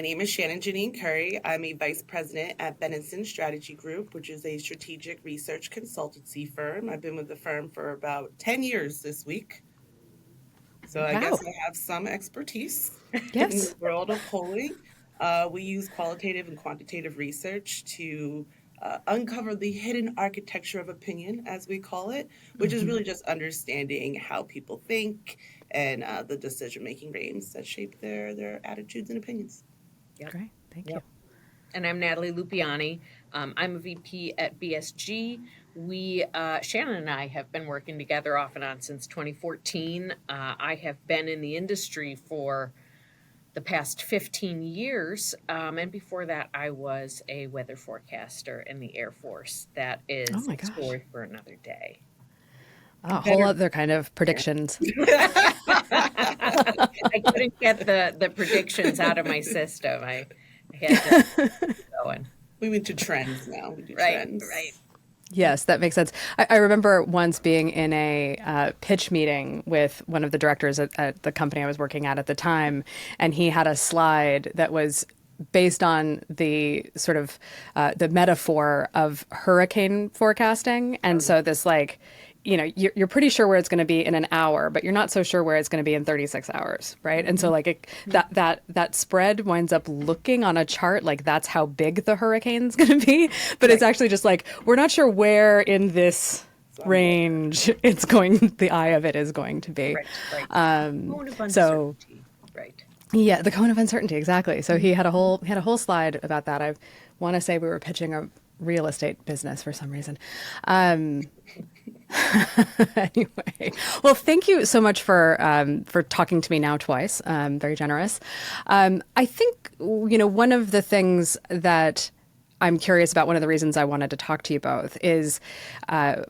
name is Shannon Janean Currie. I'm a vice president at Benenson Strategy Group, which is a strategic research consultancy firm. I've been with the firm for about 10 years this week. So I guess Wow. I have some expertise in Yes. the world of polling. We use qualitative and quantitative research to uncover the hidden architecture of opinion, as we call it, which is really just understanding how people think and the decision-making frames that shape their attitudes and opinions. Yep. Great. Thank Yep. you. And I'm Natalie Lupiani. I'm a VP at BSG. Shannon and I have been working together off and on since 2014. I have been in the industry for the past 15 years. And before that, I was a weather forecaster in the Air Force. That Oh is my a gosh. story for another day. A whole other kind of predictions. I couldn't get the predictions out of my system. I had to keep going. We went to trends now. We do Right, trends. right. Yes, that makes sense. I remember once being in a pitch meeting with one of the directors at the company I was working at the time, and he had a slide that was based on the sort of the metaphor of hurricane forecasting. And so this you're pretty sure where it's going to be in an hour, but you're not so sure where it's going to be in 36 hours, right? And so that spread winds up looking on a chart like that's how big the hurricane's going to be, but it's actually just like we're not sure where in this range the eye of it is going to be. Right. Cone of So uncertainty. Right. yeah, the cone of uncertainty, exactly. So he had a whole slide about that. I want to say we were pitching a real estate business for some reason. Anyway, well, thank you so much for talking to me now twice. Very generous. I think one of the things that I'm curious about, one of the reasons I wanted to talk to you both is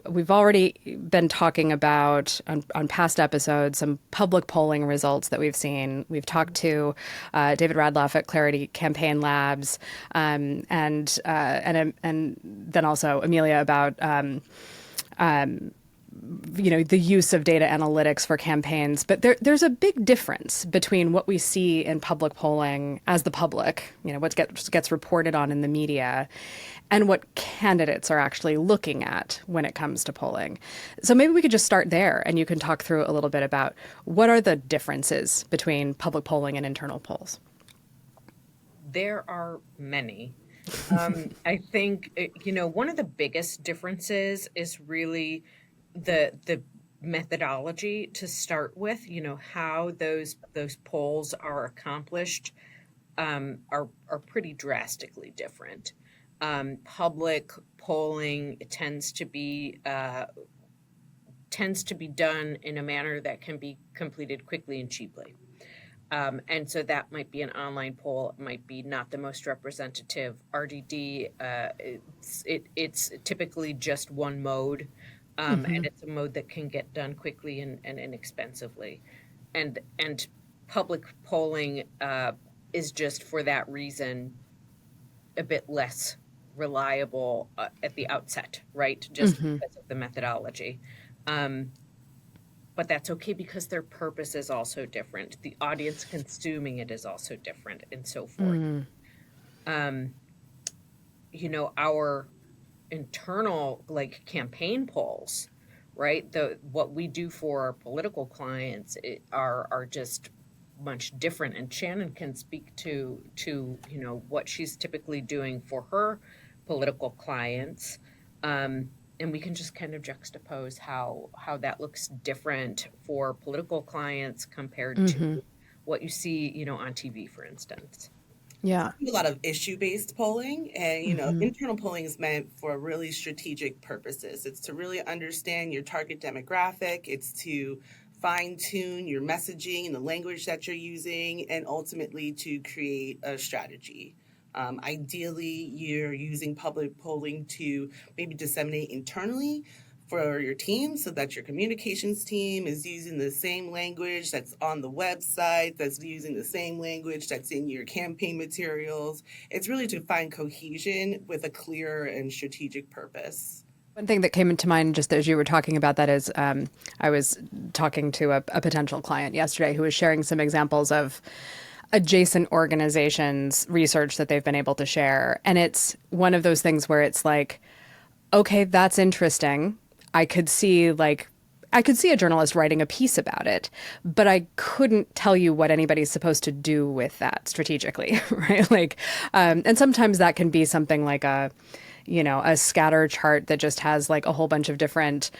we've already been talking about on past episodes some public polling results that we've seen. We've talked to David Radloff at Clarity Campaign Labs, and then also Amelia about the use of data analytics for campaigns. But there's a big difference between what we see in public polling as the public, what gets reported on in the media, and what candidates are actually looking at when it comes to polling. So maybe we could just start there, and you can talk through a little bit about what are the differences between public polling and internal polls. There are many. I think, one of the biggest differences is really the methodology to start with. How those polls are accomplished are pretty drastically different. Public polling tends to be done in a manner that can be completed quickly and cheaply. And so that might be an online poll. It might be not the most representative. RDD, it's typically just one mode, and it's a mode that can get done quickly and inexpensively. And public polling is just for that reason a bit less reliable at the outset, right? Just because of the methodology. But that's okay because their purpose is also different. The audience consuming it is also different and so forth. Our internal campaign polls, right? What we do for our political clients are just much different. And Shannon can speak to what she's typically doing for her political clients. And we can just kind of juxtapose how that looks different for political clients compared to what you see, on TV, for instance. Yeah. A lot of issue-based polling, and internal polling is meant for really strategic purposes. It's to really understand your target demographic. It's to fine-tune your messaging and the language that you're using, and ultimately to create a strategy. Ideally, you're using public polling to maybe disseminate internally for your team so that your communications team is using the same language that's on the website, that's using the same language that's in your campaign materials. It's really to find cohesion with a clear and strategic purpose. One thing that came into mind just as you were talking about that is I was talking to a potential client yesterday who was sharing some examples of adjacent organizations' research that they've been able to share. And it's one of those things where it's like, okay, that's interesting. I could see a journalist writing a piece about it, but I couldn't tell you what anybody's supposed to do with that strategically, right? And sometimes that can be something like a scatter chart that just has like a whole bunch of different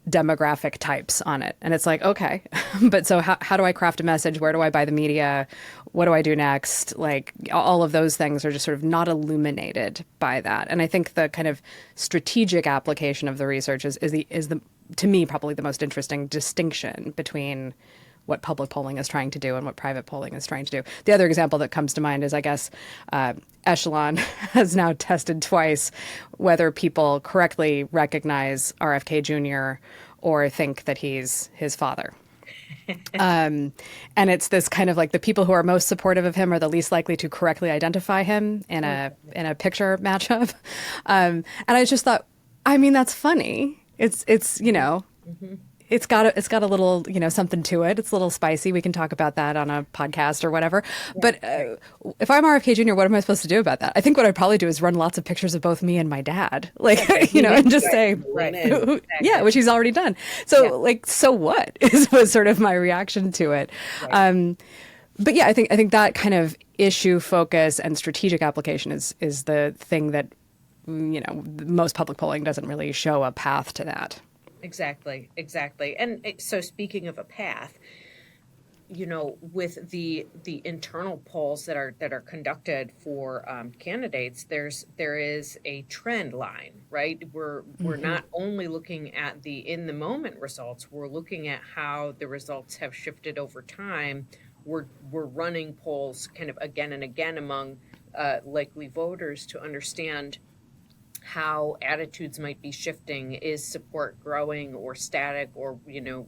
demographic types on it. And it's like, okay, but so how do I craft a message? Where do I buy the media? What do I do next? Like all of those things are just sort of not illuminated by that. And I think the kind of strategic application of the research is the to me, probably the most interesting distinction between what public polling is trying to do and what private polling is trying to do. The other example that comes to mind is, I guess, Echelon has now tested twice whether people correctly recognize RFK Jr. or think that he's his father. And it's this kind of like the people who are most supportive of him are the least likely to correctly identify him in a picture matchup. And I just thought, I mean, that's funny. It's it's got a little, something to it. It's a little spicy. We can talk about that on a podcast or whatever. Yeah. But if I'm RFK Jr., what am I supposed to do about that? I think what I'd probably do is run lots of pictures of both me and my dad, and just say, yeah, which he's already done. So so what was sort of my reaction to it. Right. But yeah, I think that kind of issue focus and strategic application is the thing that, most public polling doesn't really show a path to that. Exactly. And so speaking of a path, with the internal polls that are conducted for candidates, there is a trend line, right? We're not only looking at the in the moment results, we're looking at how the results have shifted over time. We're running polls kind of again and again among likely voters to understand how attitudes might be shifting. Is support growing or static, or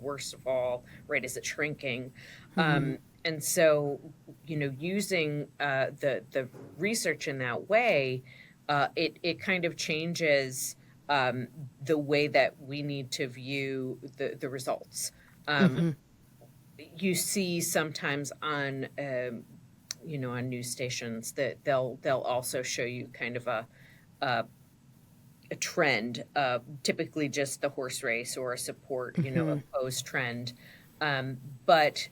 worst of all, right, is it shrinking? And so using the research in that way, it kind of changes the way that we need to view the results. You see sometimes on on news stations that they'll also show you kind of a trend, typically just the horse race or a support, opposed trend. But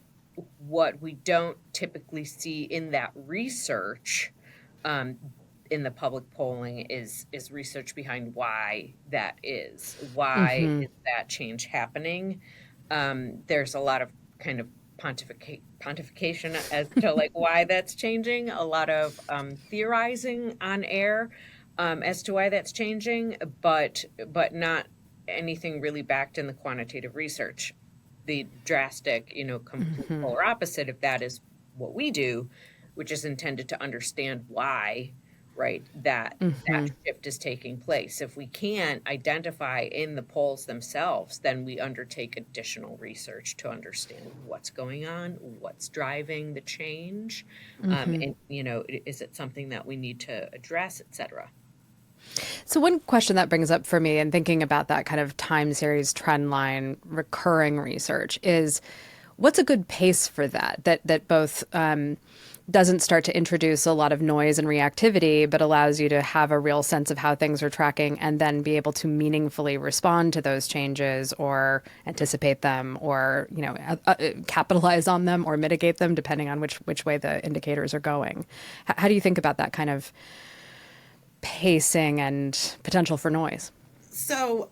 what we don't typically see in that research, in the public polling, is research behind why that is. Why is that change happening? There's a lot of kind of pontification as to like why that's changing. A lot of theorizing on air. As to why that's changing, but not anything really backed in the quantitative research. The drastic, complete polar opposite of that is what we do, which is intended to understand why, right, that shift is taking place. If we can't identify in the polls themselves, then we undertake additional research to understand what's going on, what's driving the change, and is it something that we need to address, et cetera. So one question that brings up for me in thinking about that kind of time series trend line recurring research is, what's a good pace for that both doesn't start to introduce a lot of noise and reactivity, but allows you to have a real sense of how things are tracking and then be able to meaningfully respond to those changes or anticipate them or, capitalize on them or mitigate them depending on which way the indicators are going. How do you think about that kind of pacing and potential for noise? So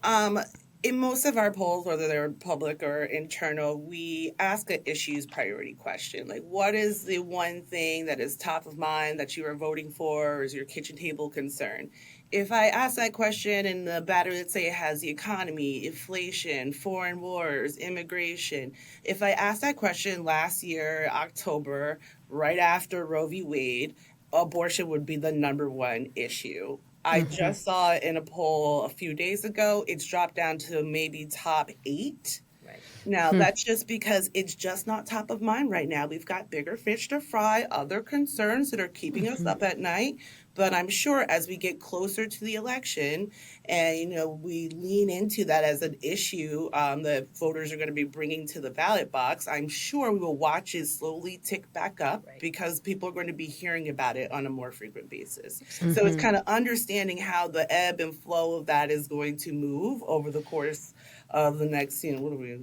in most of our polls, whether they're public or internal, we ask an issues priority question. Like, what is the one thing that is top of mind that you are voting for, or is your kitchen table concern? If I ask that question and the battery, let's say it has the economy, inflation, foreign wars, immigration. If I asked that question last year, October, right after Roe v. Wade, abortion would be the number one issue. I just saw it in a poll a few days ago. It's dropped down to maybe top 8. Right. Now, that's just because it's just not top of mind right now. We've got bigger fish to fry, other concerns that are keeping us up at night. But I'm sure as we get closer to the election and, we lean into that as an issue that voters are going to be bringing to the ballot box, I'm sure we will watch it slowly tick back up because people are going to be hearing about it on a more frequent basis. So it's kind of understanding how the ebb and flow of that is going to move over the course of the next, what are we,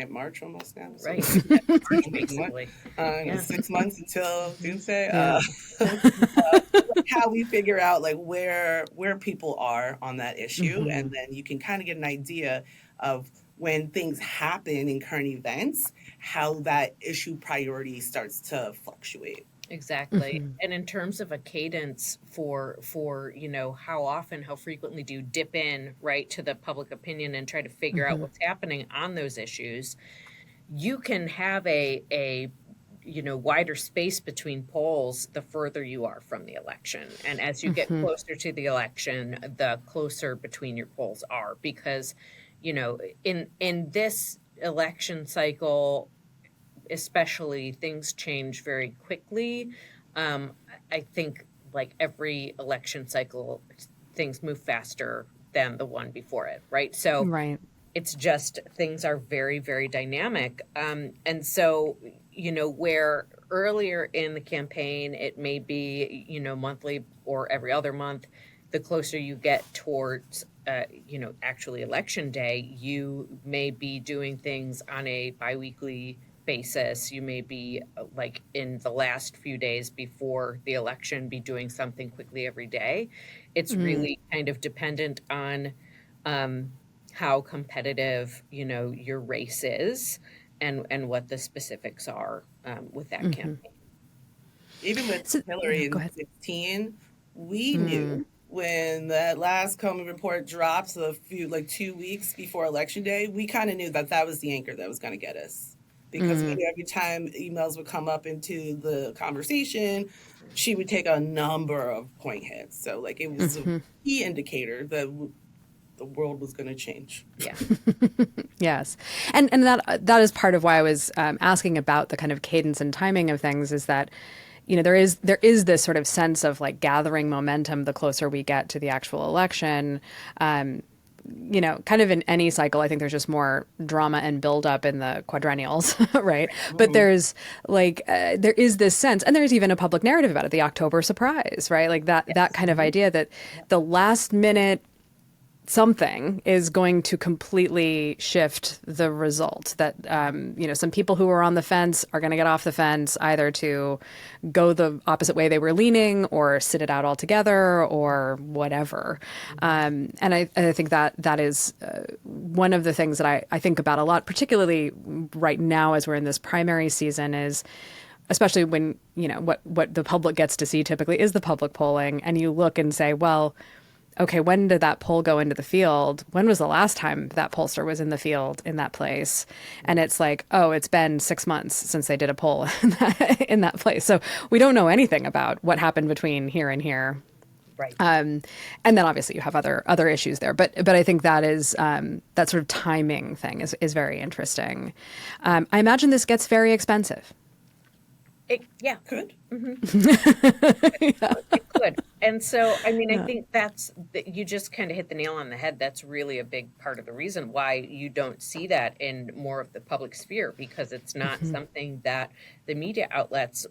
March almost now? So Right. Basically. 6 months until Doomsday. How we figure out like where people are on that issue, and then you can kind of get an idea of when things happen in current events, how that issue priority starts to fluctuate. Exactly. And in terms of a cadence for how frequently do you dip in right to the public opinion and try to figure out what's happening on those issues, you can have a wider space between polls the further you are from the election. And as you get closer to the election, the closer between your polls are, because, in this election cycle, especially, things change very quickly. I think like every election cycle, things move faster than the one before it, right? So it's just things are very, very dynamic. And so, where earlier in the campaign, it may be, monthly or every other month, the closer you get towards, actually election day, you may be doing things on a biweekly basis. You may be like in the last few days before the election, be doing something quickly every day. It's really kind of dependent on how competitive, your race is and what the specifics are with that campaign. Even with Hillary in 2016, we knew when that last Comey report dropped a few, 2 weeks before Election Day, we kind of knew that was the anchor that was going to get us. Because every time emails would come up into the conversation, she would take a number of point hits. So it was a key indicator that the world was going to change. Yeah. Yes. And that is part of why I was asking about the kind of cadence and timing of things, is that, there is this sort of sense of gathering momentum the closer we get to the actual election. Kind of in any cycle, I think there's just more drama and buildup in the quadrennials, right? But there's there is this sense, and there's even a public narrative about it, the October surprise, right? That kind of idea that the last minute something is going to completely shift the result, that, some people who are on the fence are going to get off the fence, either to go the opposite way they were leaning or sit it out altogether or whatever. And I think that is one of the things that I think about a lot, particularly right now as we're in this primary season, is especially when, what the public gets to see typically is the public polling, and you look and say, well, okay, when did that poll go into the field? When was the last time that pollster was in the field in that place? And it's it's been 6 months since they did a poll in that place. So we don't know anything about what happened between here and here. Right. And then obviously you have other issues there. But I think that is that sort of timing thing is very interesting. I imagine this gets very expensive. It could. It could. And so, I think you just kind of hit the nail on the head. That's really a big part of the reason why you don't see that in more of the public sphere, because it's not something that the media outlets,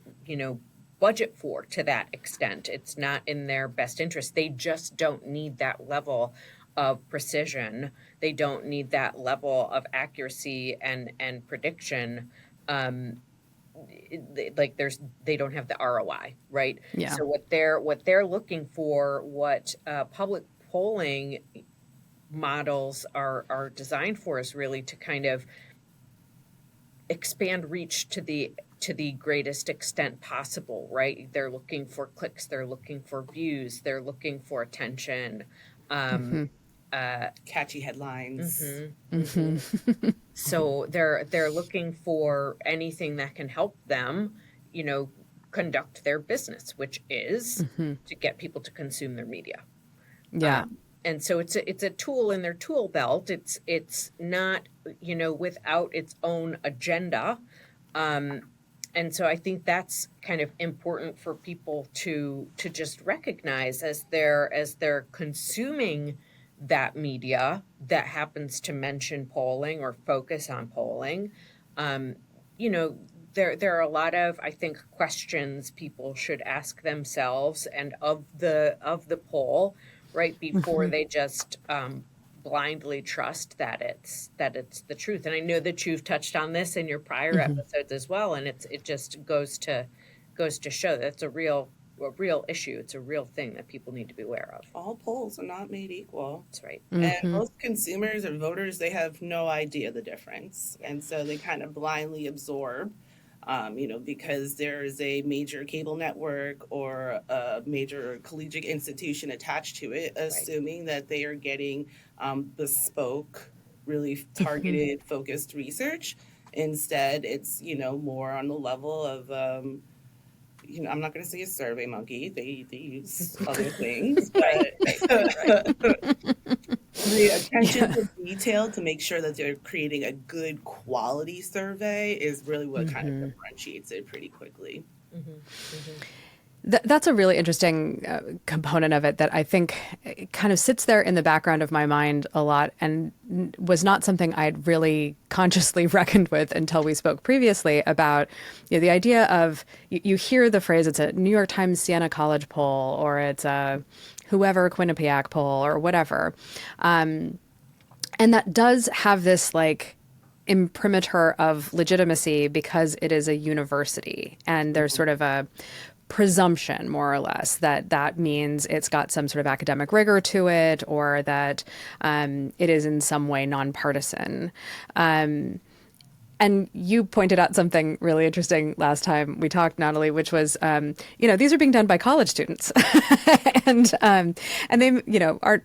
budget for to that extent. It's not in their best interest. They just don't need that level of precision. They don't need that level of accuracy and prediction. They don't have the ROI, right? Yeah. So what they're looking for, what public polling models are designed for, is really to kind of expand reach to the greatest extent possible, right? They're looking for clicks, they're looking for views, they're looking for attention. Catchy headlines. So they're looking for anything that can help them, conduct their business, which is to get people to consume their media. Yeah. And so it's a tool in their tool belt. It's not, without its own agenda. And And so I think that's kind of important for people to just recognize as they're consuming that media that happens to mention polling or focus on polling. Um, you know, there are a lot of, I think, questions people should ask themselves and of the poll right before they just blindly trust that it's the truth. And I know that you've touched on this in your prior episodes as well, and it just goes to show that it's a real issue. It's a real thing that people need to be aware of. All polls are not made equal. That's right. And most consumers or voters, they have no idea the difference. And so they kind of blindly absorb, because there is a major cable network or a major collegiate institution attached to it, assuming that they are getting bespoke, really targeted, focused research. Instead, it's, more on the level of, I'm not going to say a survey monkey. They use other things, but the attention to detail to make sure that they're creating a good quality survey is really what kind of differentiates it pretty quickly. That's a really interesting component of it that I think kind of sits there in the background of my mind a lot and was not something I'd really consciously reckoned with until we spoke previously about the idea of, you hear the phrase, it's a New York Times Siena College poll, or it's a whoever Quinnipiac poll or whatever. And that does have this imprimatur of legitimacy because it is a university, and there's sort of a presumption, more or less, that means it's got some sort of academic rigor to it, or that it is in some way nonpartisan. And you pointed out something really interesting last time we talked, Natalie, which was, these are being done by college students, and they, are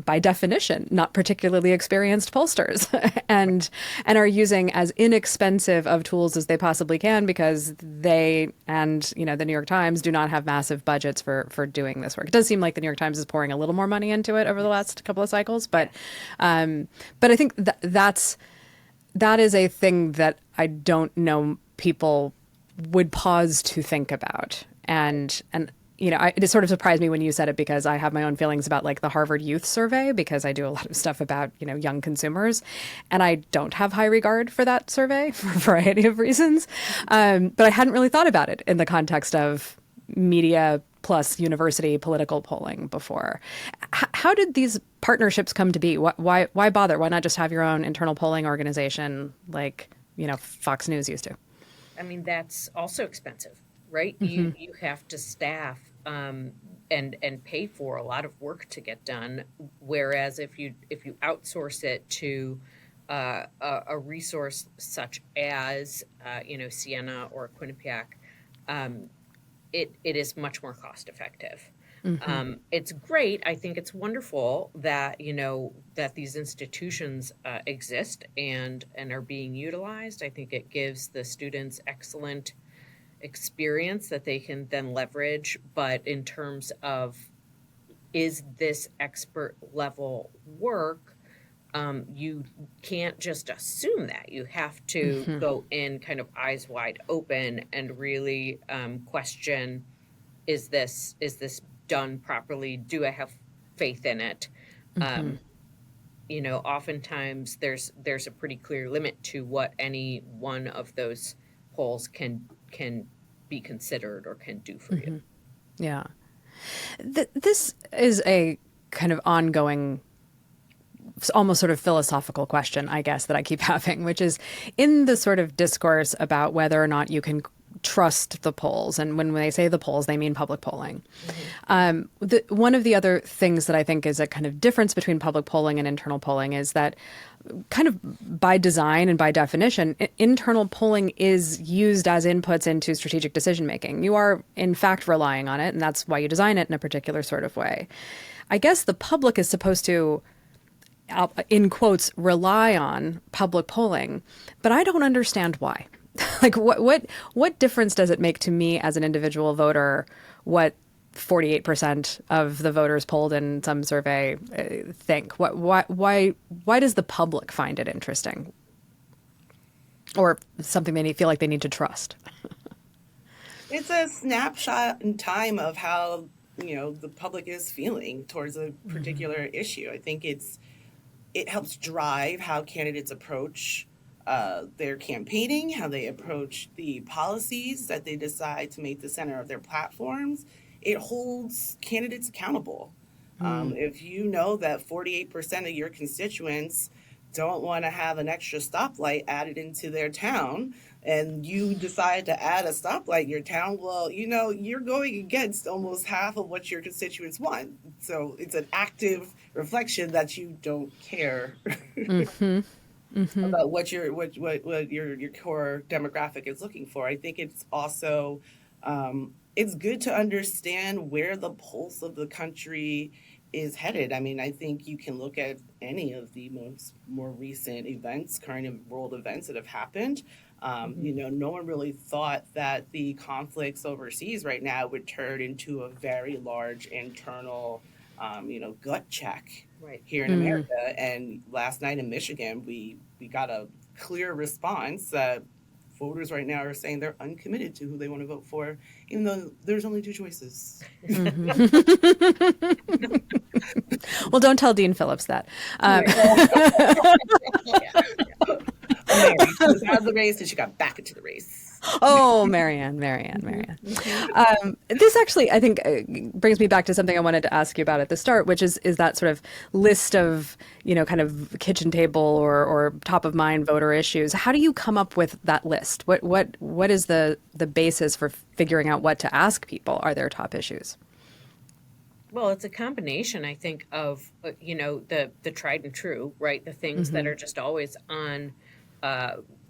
by definition not particularly experienced pollsters, and are using as inexpensive of tools as they possibly can because they and the New York Times do not have massive budgets for doing this work. It does seem like the New York Times is pouring a little more money into it over the last couple of cycles, but I think that is a thing that I don't know people would pause to think about. And it sort of surprised me when you said it, because I have my own feelings about the Harvard Youth Survey, because I do a lot of stuff about, young consumers. And I don't have high regard for that survey for a variety of reasons. But I hadn't really thought about it in the context of media plus university political polling before. How did these partnerships come to be? Why bother? Why not just have your own internal polling organization like, Fox News used to? I mean, that's also expensive, right? You have to staff and pay for a lot of work to get done. Whereas if you outsource it to a resource such as Siena or Quinnipiac, it is much more cost effective. It's great. I think it's wonderful that that these institutions exist and are being utilized. I think it gives the students excellent experience that they can then leverage. But in terms of, is this expert level work? You can't just assume that. You have to go in kind of eyes wide open and really question, is this done properly? Do I have faith in it? Oftentimes there's a pretty clear limit to what any one of those polls can be considered or can do for you. Yeah. This is a kind of ongoing, almost sort of philosophical question, I guess, that I keep having, which is in the sort of discourse about whether or not you can trust the polls. And when they say the polls, they mean public polling. One of the other things that I think is a kind of difference between public polling and internal polling is that, kind of by design and by definition, internal polling is used as inputs into strategic decision making. You are, in fact, relying on it, and that's why you design it in a particular sort of way. I guess the public is supposed to, in quotes, rely on public polling, but I don't understand why. What difference does it make to me as an individual voter what 48% of the voters polled in some survey think? Why does the public find it interesting, or something they feel like they need to trust? It's a snapshot in time of how, the public is feeling towards a particular issue. I think it helps drive how candidates approach their campaigning, how they approach the policies that they decide to make the center of their platforms. It holds candidates accountable. If you know that 48% of your constituents don't want to have an extra stoplight added into their town, and you decide to add a stoplight in your town, well, you're going against almost half of what your constituents want. So it's an active reflection that you don't care about what your core demographic is looking for. I think it's also it's good to understand where the pulse of the country is headed. I mean, I think you can look at any of the more recent events, current world events that have happened. No one really thought that the conflicts overseas right now would turn into a very large internal, gut check Right. here in America. And last night in Michigan, we got a clear response that voters right now are saying they're uncommitted to who they want to vote for, even though there's only two choices. Well, don't tell Dean Phillips that. Mary, she was out of the race and she got back into the race. Oh, Marianne. This actually, I think, brings me back to something I wanted to ask you about at the start, which is that sort of list of, kind of kitchen table or top of mind voter issues. How do you come up with that list? What is the basis for figuring out what to ask people are their top issues? Well, it's a combination, I think, of the tried and true, right? The things that are just always on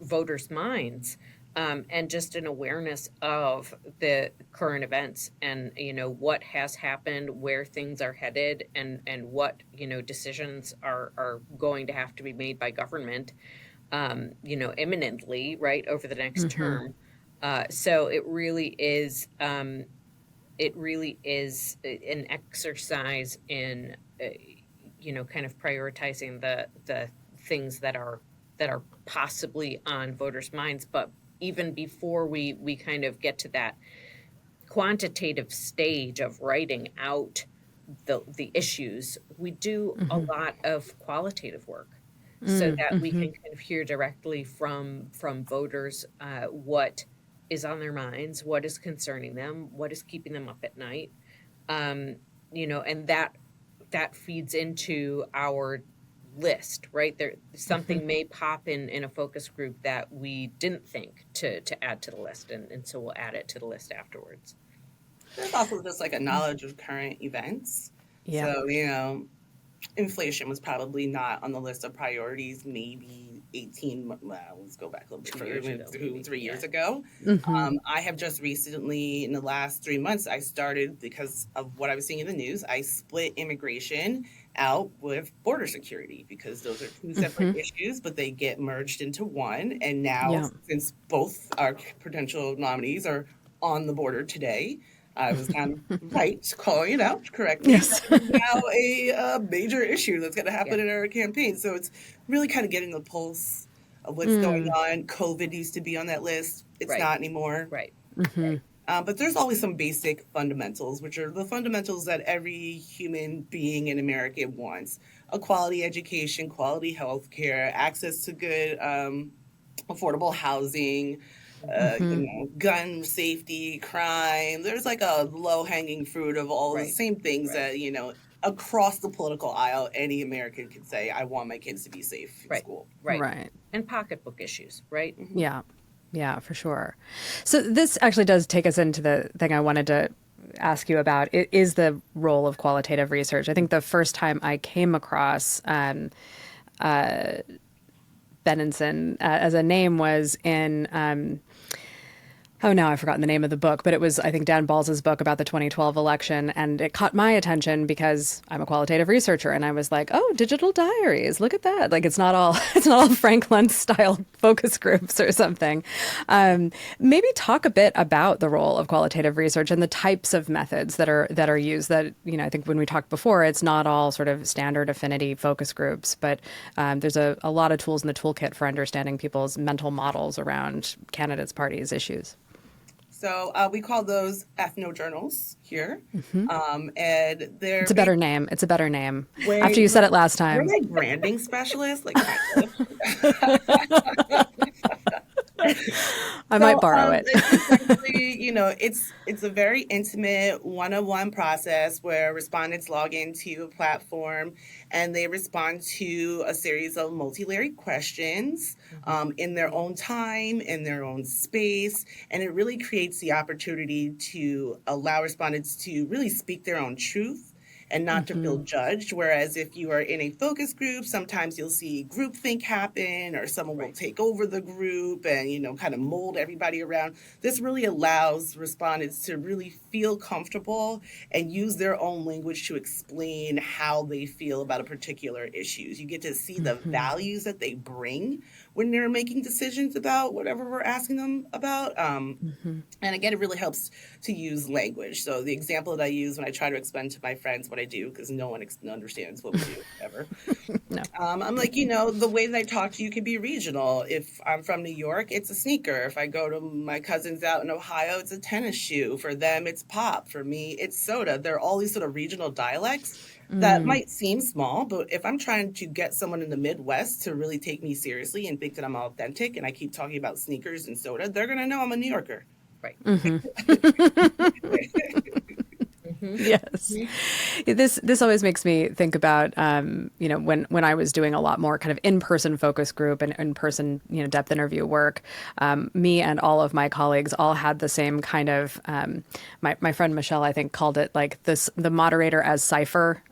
voters' minds, and just an awareness of the current events and what has happened, where things are headed, and what decisions are going to have to be made by government, imminently, right, over the next term. So it really is. It really is an exercise in, kind of prioritizing the things that are possibly on voters' minds. But even before we kind of get to that quantitative stage of writing out the issues, we do a lot of qualitative work so that we can kind of hear directly from voters what is on their minds, what is concerning them, what is keeping them up at night, and that feeds into our list, right? There something may pop in a focus group that we didn't think to add to the list, and so we'll add it to the list afterwards. There's also just like a knowledge of current events. Yeah. So, inflation was probably not on the list of priorities maybe let's go back a little bit further, 3 years ago. I have just recently, in the last 3 months, I started, because of what I was seeing in the news, I split immigration out with border security, because those are two separate issues, but they get merged into one. And now, since both our potential nominees are on the border today, I was kind of right calling it out correctly. Yes. It's now a major issue that's going to happen in our campaign. So it's really kind of getting the pulse of what's going on. COVID used to be on that list. It's not anymore. Right. But there's always some basic fundamentals, which are the fundamentals that every human being in America wants: a quality education, quality health care, access to good, affordable housing, gun safety, crime. There's like a low-hanging fruit of all the same things that, across the political aisle, any American could say, I want my kids to be safe in school. Right. And pocketbook issues, right? Yeah, for sure. So this actually does take us into the thing I wanted to ask you about. It is the role of qualitative research. I think the first time I came across Benenson as a name was in now I've forgotten the name of the book, but it was, I think, Dan Balz's book about the 2012 election, and it caught my attention because I'm a qualitative researcher, and I was like, oh, digital diaries, look at that. Like, it's not all Frank Luntz style focus groups or something. Maybe talk a bit about the role of qualitative research and the types of methods that are used. That, I think when we talked before, it's not all sort of standard affinity focus groups, but there's a lot of tools in the toolkit for understanding people's mental models around candidates, parties, issues. So we call those ethnojournals here. And they're It's a better name. It's a better name. way, After you said it last we're time. like branding specialists, like kind of. I might borrow it. Essentially, it's a very intimate one-on-one process where respondents log into a platform and they respond to a series of multi-layered questions in their own time, in their own space, and it really creates the opportunity to allow respondents to really speak their own truth and not to feel judged. Whereas if you are in a focus group, sometimes you'll see groupthink happen or someone will take over the group and, kind of mold everybody around. This really allows respondents to really feel comfortable and use their own language to explain how they feel about a particular issue. You get to see the values that they bring when they're making decisions about whatever we're asking them about. And again, it really helps to use language. So the example that I use when I try to explain to my friends what I do, because no one understands what we do ever. No. I'm like, the way that I talk to you can be regional. If I'm from New York, it's a sneaker. If I go to my cousins out in Ohio, it's a tennis shoe. For them, it's pop. For me, it's soda. There are all these sort of regional dialects that might seem small, but if I'm trying to get someone in the Midwest to really take me seriously and think that I'm authentic and I keep talking about sneakers and soda, they're going to know I'm a New Yorker. Right. Yes. This always makes me think about, when I was doing a lot more kind of in-person focus group and in-person, depth interview work, me and all of my colleagues all had the same kind of, my friend Michelle, I think, called it like the moderator as cipher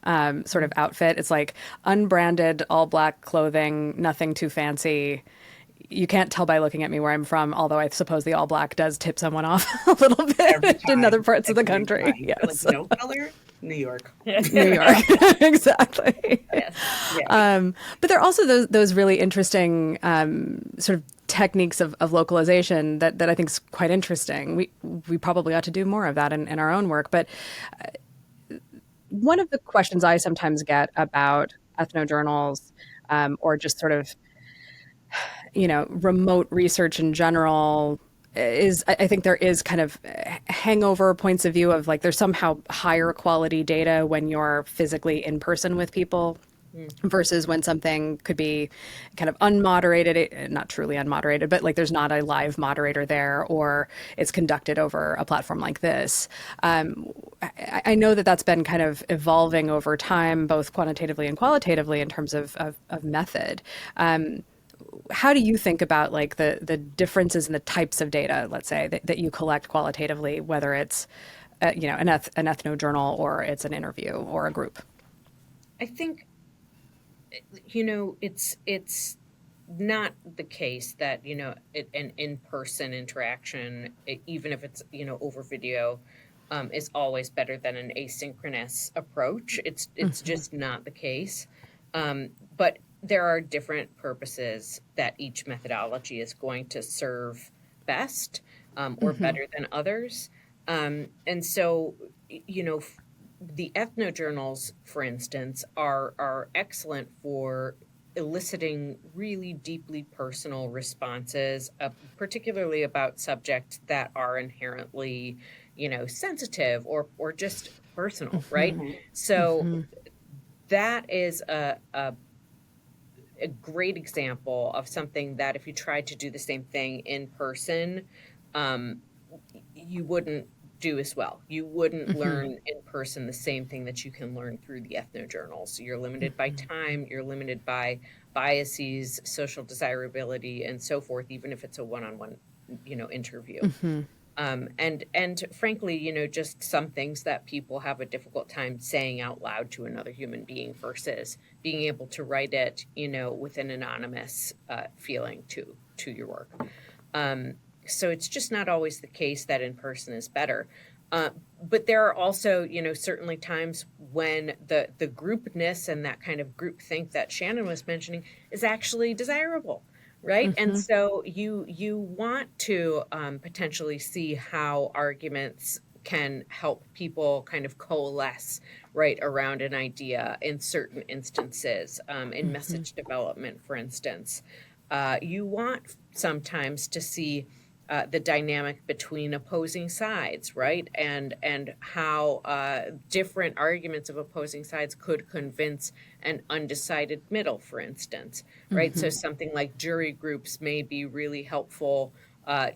sort of outfit. It's like unbranded, all black clothing, nothing too fancy. You can't tell by looking at me where I'm from, although I suppose the all black does tip someone off a little bit in other parts of the country. Yes. Like no color, New York. New York. Exactly. Yes. Yeah. But there are also those really interesting sort of techniques of localization that I think is quite interesting. We probably ought to do more of that in our own work. But one of the questions I sometimes get about ethnojournals or just sort of remote research in general is, I think there is kind of hangover points of view of like there's somehow higher quality data when you're physically in person with people versus when something could be kind of unmoderated, not truly unmoderated, but like there's not a live moderator there or it's conducted over a platform like this. I know that that's been kind of evolving over time, both quantitatively and qualitatively in terms of method. How do you think about like the differences in the types of data, let's say, that you collect qualitatively, whether it's an ethnojournal or it's an interview or a group? I think, it's not the case that, an in-person interaction, even if it's, over video, is always better than an asynchronous approach. It's just not the case. But there are different purposes that each methodology is going to serve best or better than others. And so, the ethnojournals, for instance, are excellent for eliciting really deeply personal responses, particularly about subjects that are inherently, sensitive or just personal, right? So that is a great example of something that if you tried to do the same thing in person, you wouldn't do as well. You wouldn't learn in person the same thing that you can learn through the ethnojournals. You're limited by time, you're limited by biases, social desirability, and so forth, even if it's a one-on-one, interview. And frankly, just some things that people have a difficult time saying out loud to another human being versus being able to write it, with an anonymous feeling to your work. So it's just not always the case that in person is better. But there are also, certainly times when the groupness and that kind of groupthink that Shannon was mentioning is actually desirable. Right. And so you want to potentially see how arguments can help people kind of coalesce right around an idea in certain instances, in message development, for instance. You want sometimes to see the dynamic between opposing sides, right? And how different arguments of opposing sides could convince an undecided middle, for instance, right? So something like jury groups may be really helpful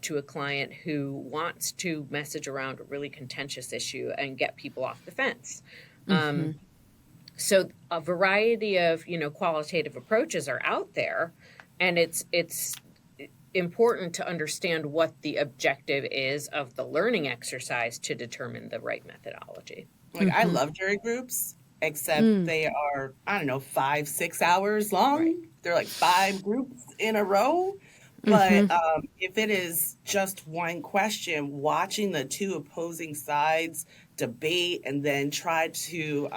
to a client who wants to message around a really contentious issue and get people off the fence. So a variety of, qualitative approaches are out there, and it's important to understand what the objective is of the learning exercise to determine the right methodology. Like, I love jury groups, except they are, I don't know, 5-6 hours long. Right. They're like 5 groups in a row. But if it is just one question, watching the 2 opposing sides debate and then try to,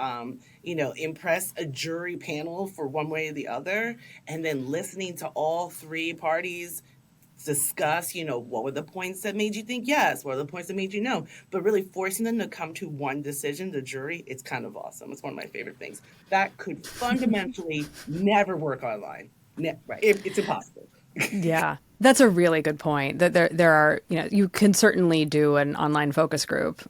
impress a jury panel for one way or the other, and then listening to all 3 parties discuss, what were the points that made you think yes, what are the points that made you no, but really forcing them to come to one decision, the jury, it's kind of awesome. It's one of my favorite things. That could fundamentally never work online. Right. It's impossible. Yeah, that's a really good point. That there are, you can certainly do an online focus group.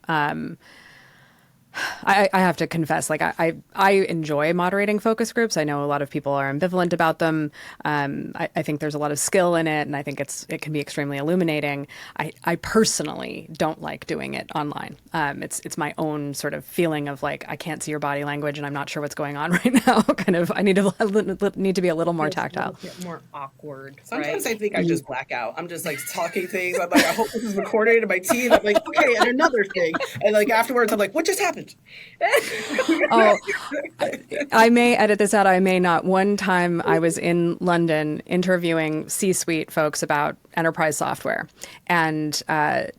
I have to confess, like I enjoy moderating focus groups. I know a lot of people are ambivalent about them. I think there's a lot of skill in it, and I think it can be extremely illuminating. I personally don't like doing it online. It's my own sort of feeling of like I can't see your body language, and I'm not sure what's going on right now. Kind of, I need to be a little more tactile. It's a little bit more awkward. Sometimes right? I think I just black out. I'm just like talking things. I'm like, I hope this is recorded in my team. I'm like, okay, and another thing. And like afterwards, I'm like, what just happened? Oh, I may edit this out. I may not. One time I was in London interviewing C-suite folks about enterprise software, and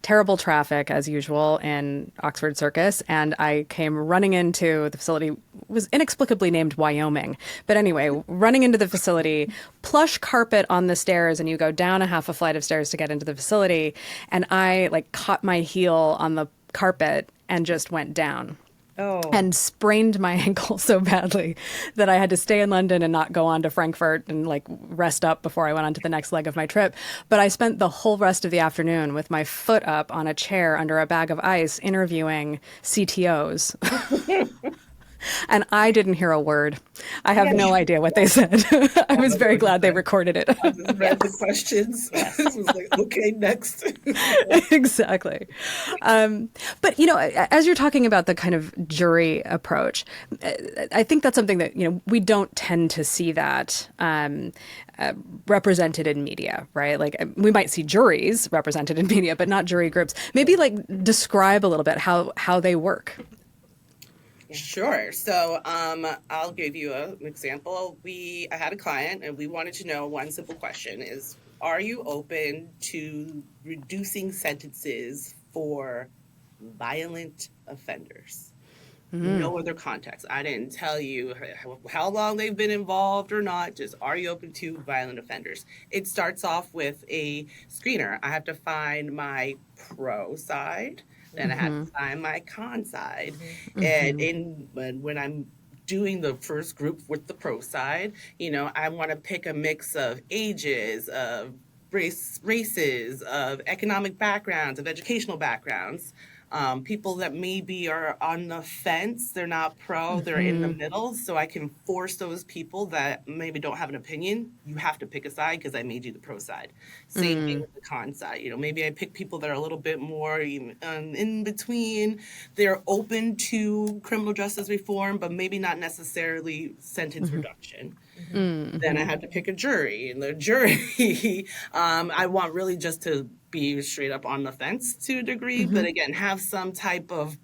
terrible traffic as usual in Oxford Circus. And I came running into the facility, was inexplicably named Wyoming. But anyway, running into the facility, plush carpet on the stairs, and you go down a half a flight of stairs to get into the facility. And I like caught my heel on the carpet and just went down. Oh. And sprained my ankle so badly that I had to stay in London and not go on to Frankfurt and like rest up before I went on to the next leg of my trip. But I spent the whole rest of the afternoon with my foot up on a chair under a bag of ice interviewing CTOs. And I didn't hear a word. I have no idea what they said. I was very glad they recorded it. I just read the questions. It was like, okay, next. Exactly. But, as you're talking about the kind of jury approach, I think that's something that, we don't tend to see that represented in media, right? Like we might see juries represented in media, but not jury groups. Maybe like describe a little bit how they work. Sure. So I'll give you an example. I had a client and we wanted to know one simple question is, are you open to reducing sentences for violent offenders? No other context. I didn't tell you how long they've been involved or not. Just, are you open to violent offenders? It starts off with a screener. I have to find my pro side. Then I have to find my con side. And when I'm doing the first group with the pro side, I want to pick a mix of ages, of races, of economic backgrounds, of educational backgrounds. People that maybe are on the fence, they're not pro, they're in the middle. So I can force those people that maybe don't have an opinion. You have to pick a side because I made you the pro side. Same thing with the con side. Maybe I pick people that are a little bit more in between. They're open to criminal justice reform, but maybe not necessarily sentence reduction. Then I have to pick a jury. And the jury, I want really just to be straight up on the fence to a degree, but again, have some type of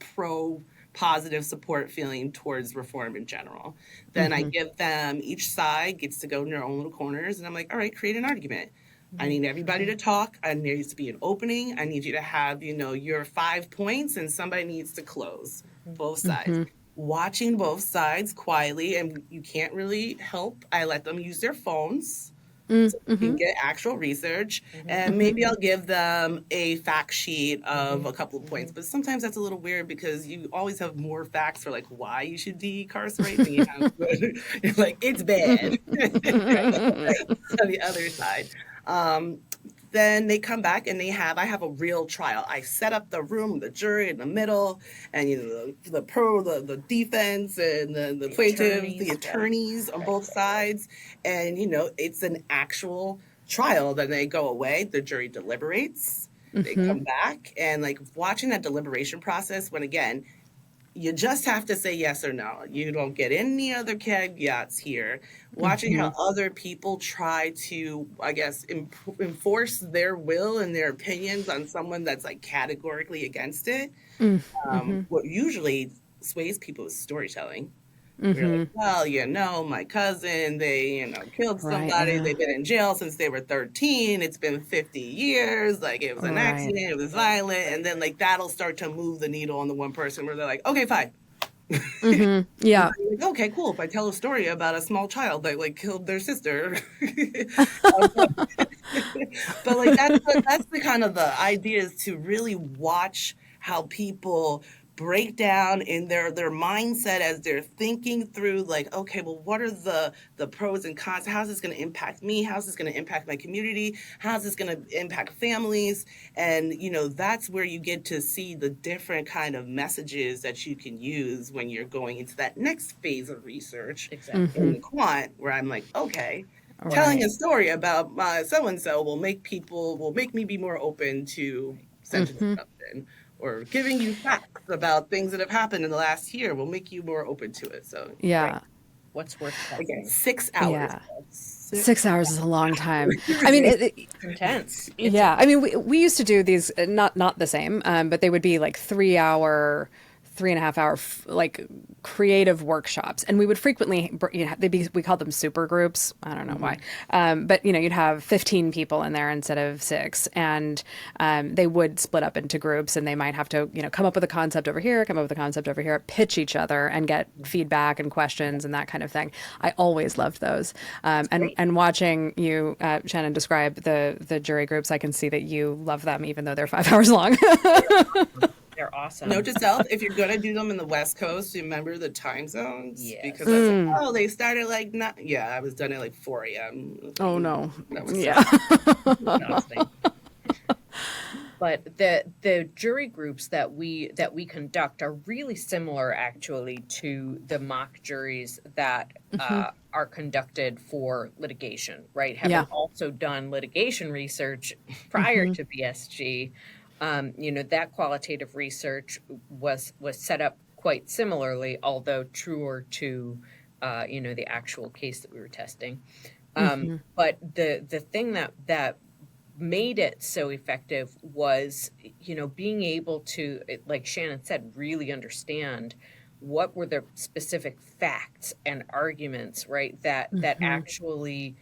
positive support feeling towards reform in general. Then I give them, each side gets to go in their own little corners, and I'm like, all right, create an argument. I need everybody to talk. I need to be an opening. I need you to have, your 5 points, and somebody needs to close both sides. Watching both sides quietly, and you can't really help. I let them use their phones. So you can get actual research, and maybe I'll give them a fact sheet of a couple of points. But sometimes that's a little weird because you always have more facts for like why you should decarcerate than you have. You're like, it's bad. On the other side. then they come back and I have a real trial. I set up the room, the jury in the middle, and the defense, and the plaintiffs, the attorneys on both sides, and it's an actual trial. Then they go away, the jury deliberates, they come back, and like watching that deliberation process, when again, you just have to say yes or no. You don't get any other caveats here. Watching how other people try to, I guess, enforce their will and their opinions on someone that's like categorically against it. What usually sways people is storytelling. We're like, well, my cousin, they, killed somebody. Right, They've been in jail since they were 13. It's been 50 years. Like, it was an accident. It was violent. And then, like, that'll start to move the needle on the one person where they're like, okay, fine. Yeah. Like, okay, cool. If I tell a story about a small child that, like, killed their sister. But, like, that's the kind of the idea, is to really watch how people break down in their mindset as they're thinking through, like, okay, well, what are the pros and cons? How's this going to impact me? How's this going to impact my community? How's this going to impact families? And that's where you get to see the different kind of messages that you can use when you're going into that next phase of research. Exactly. In the quant, where I'm like, okay, telling a story about so and so will make me be more open to sentence reduction, or giving you facts about things that have happened in the last year will make you more open to it. So Yeah. What's worth again, 6 hours. Yeah. 6 hours is a long time. I mean, intense. Yeah. I mean, we used to do these, not the same, but they would be like 3.5 hour, like creative workshops. And we would frequently, we called them super groups. I don't know why. But you'd have 15 people in there instead of 6. And they would split up into groups, and they might have to, come up with a concept over here, come up with a concept over here, pitch each other and get feedback and questions and that kind of thing. I always loved those. And watching you, Shannon, describe the jury groups, I can see that you love them, even though they're 5 hours long. They're awesome. Note to self, if you're going to do them in the West Coast, remember the time zones. Yes. Because that's like, they started like, I was done at like 4 a.m. Oh, no. That was Exhausting. But the jury groups that we conduct are really similar, actually, to the mock juries that are conducted for litigation, right? Having also done litigation research prior to BSG, that qualitative research was set up quite similarly, although truer to, the actual case that we were testing. But the thing that made it so effective was, being able to, like Shannon said, really understand what were the specific facts and arguments, right, that actually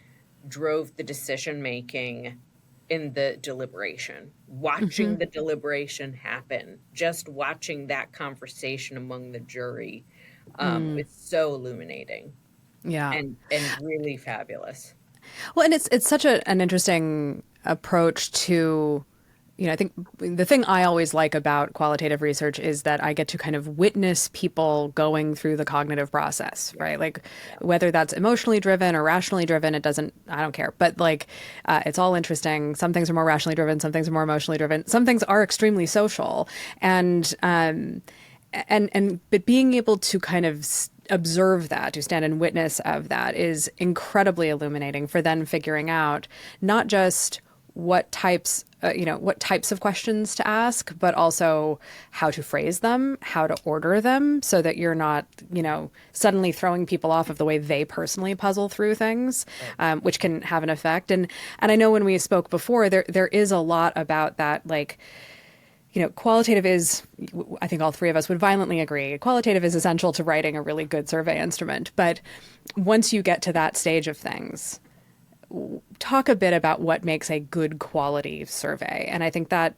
drove the decision making in the deliberation. Watching the deliberation happen, just watching that conversation among the jury, is so illuminating. Yeah. And really fabulous. Well, and it's such an interesting approach to, I think the thing I always like about qualitative research is that I get to kind of witness people going through the cognitive process, right? Like whether that's emotionally driven or rationally driven, I don't care. But like, it's all interesting. Some things are more rationally driven. Some things are more emotionally driven. Some things are extremely social. But being able to kind of observe that, to stand in witness of that, is incredibly illuminating for then figuring out not just what types of questions to ask, but also how to phrase them, how to order them, so that you're not, suddenly throwing people off of the way they personally puzzle through things, which can have an effect. And I know when we spoke before, there is a lot about that, like, qualitative is, I think all three of us would violently agree, qualitative is essential to writing a really good survey instrument. But once you get to that stage of things, talk a bit about what makes a good quality survey. And I think that,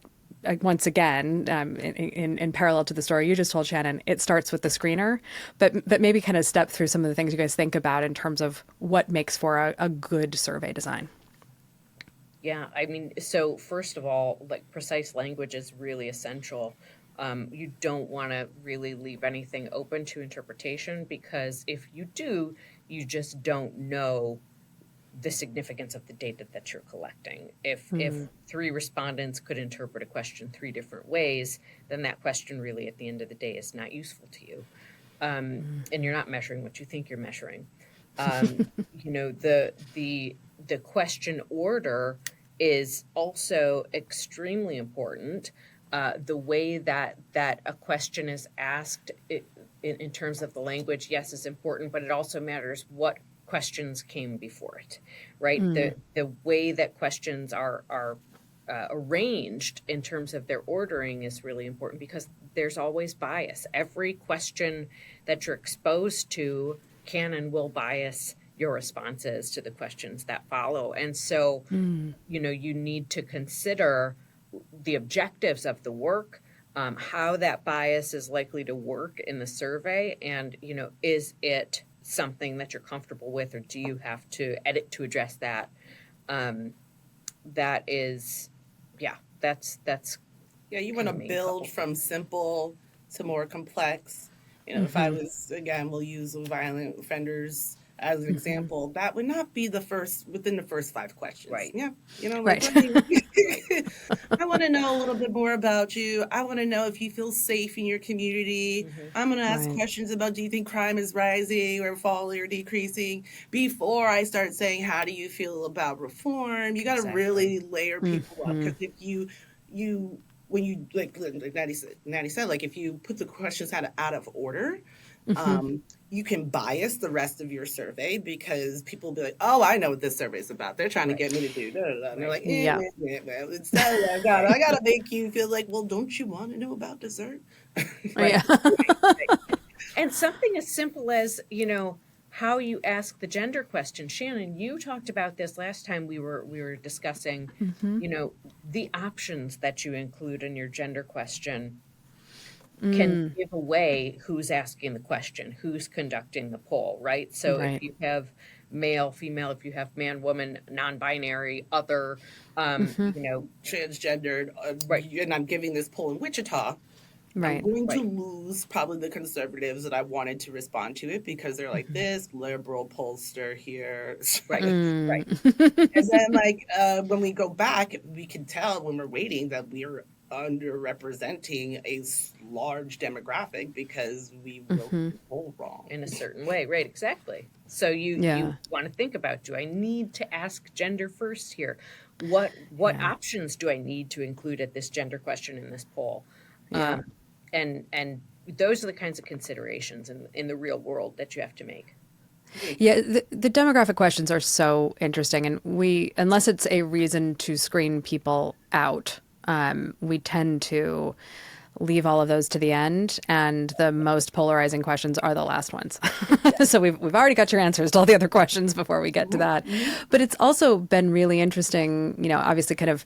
once again, in parallel to the story you just told, Shannon, it starts with the screener, but maybe kind of step through some of the things you guys think about in terms of what makes for a good survey design. Yeah, I mean, so first of all, like, precise language is really essential. You don't want to really leave anything open to interpretation, because if you do, you just don't know the significance of the data that you're collecting. If 3 respondents could interpret a question 3 different ways, then that question really at the end of the day is not useful to you. And you're not measuring what you think you're measuring. The question order is also extremely important. The way that a question is asked in terms of the language, yes, is important, but it also matters what questions came before it, right? The way that questions are arranged in terms of their ordering is really important, because there's always bias. Every question that you're exposed to can and will bias your responses to the questions that follow. And so, you need to consider the objectives of the work, how that bias is likely to work in the survey, and, is it something that you're comfortable with, or do you have to edit to address that? That is, that's you want to build from simple to more complex. If I was, again, we'll use violent offenders as an example, that would not be within the first 5 questions. Right. Yeah. Right. I want to know a little bit more about you. I want to know if you feel safe in your community. I'm going to ask questions about, do you think crime is rising or falling or decreasing, before I start saying, how do you feel about reform? You got to really layer people up, because if when you like Natty said, like, if you put the questions out of order, you can bias the rest of your survey, because people will be like, oh, I know what this survey is about. They're trying to get me to do that. And they're like, instead, I gotta make you feel like, well, don't you want to know about dessert? Right. And something as simple as, how you ask the gender question. Shannon, you talked about this last time we were discussing, the options that you include in your gender question can give away who's asking the question, who's conducting the poll, right? So if you have male, female, if you have man, woman, non-binary, other, transgendered, and I'm giving this poll in Wichita, I'm going to lose probably the conservatives that I wanted to respond to it, because they're like, this liberal pollster here. Right. And then, when we go back, we can tell when we're waiting that we're underrepresenting a large demographic, because we wrote the poll wrong in a certain way. Right, exactly. So you want to think about, do I need to ask gender first here? What options do I need to include at this gender question in this poll? And those are the kinds of considerations in the real world that you have to make. Yeah, the demographic questions are so interesting, and unless it's a reason to screen people out, we tend to leave all of those to the end, and the most polarizing questions are the last ones. So we've already got your answers to all the other questions before we get to that. But it's also been really interesting, obviously kind of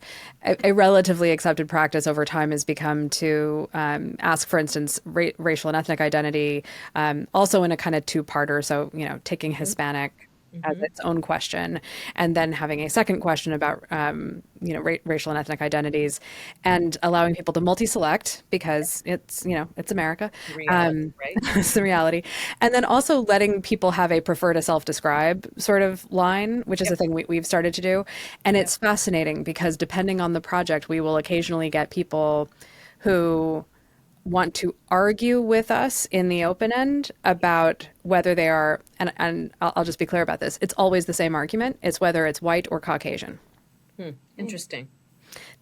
a relatively accepted practice over time has become to ask, for instance, racial and ethnic identity, also in a kind of 2-parter. So, taking Hispanic as its own question, and then having a second question about, racial and ethnic identities, and allowing people to multi-select, because it's, it's America. Reality, right? It's the reality. And then also letting people have a prefer to self-describe sort of line, which is a thing we've started to do. And it's fascinating, because depending on the project, we will occasionally get people who want to argue with us in the open end about whether they are, and I'll just be clear about this, it's always the same argument. It's whether it's white or Caucasian. Interesting.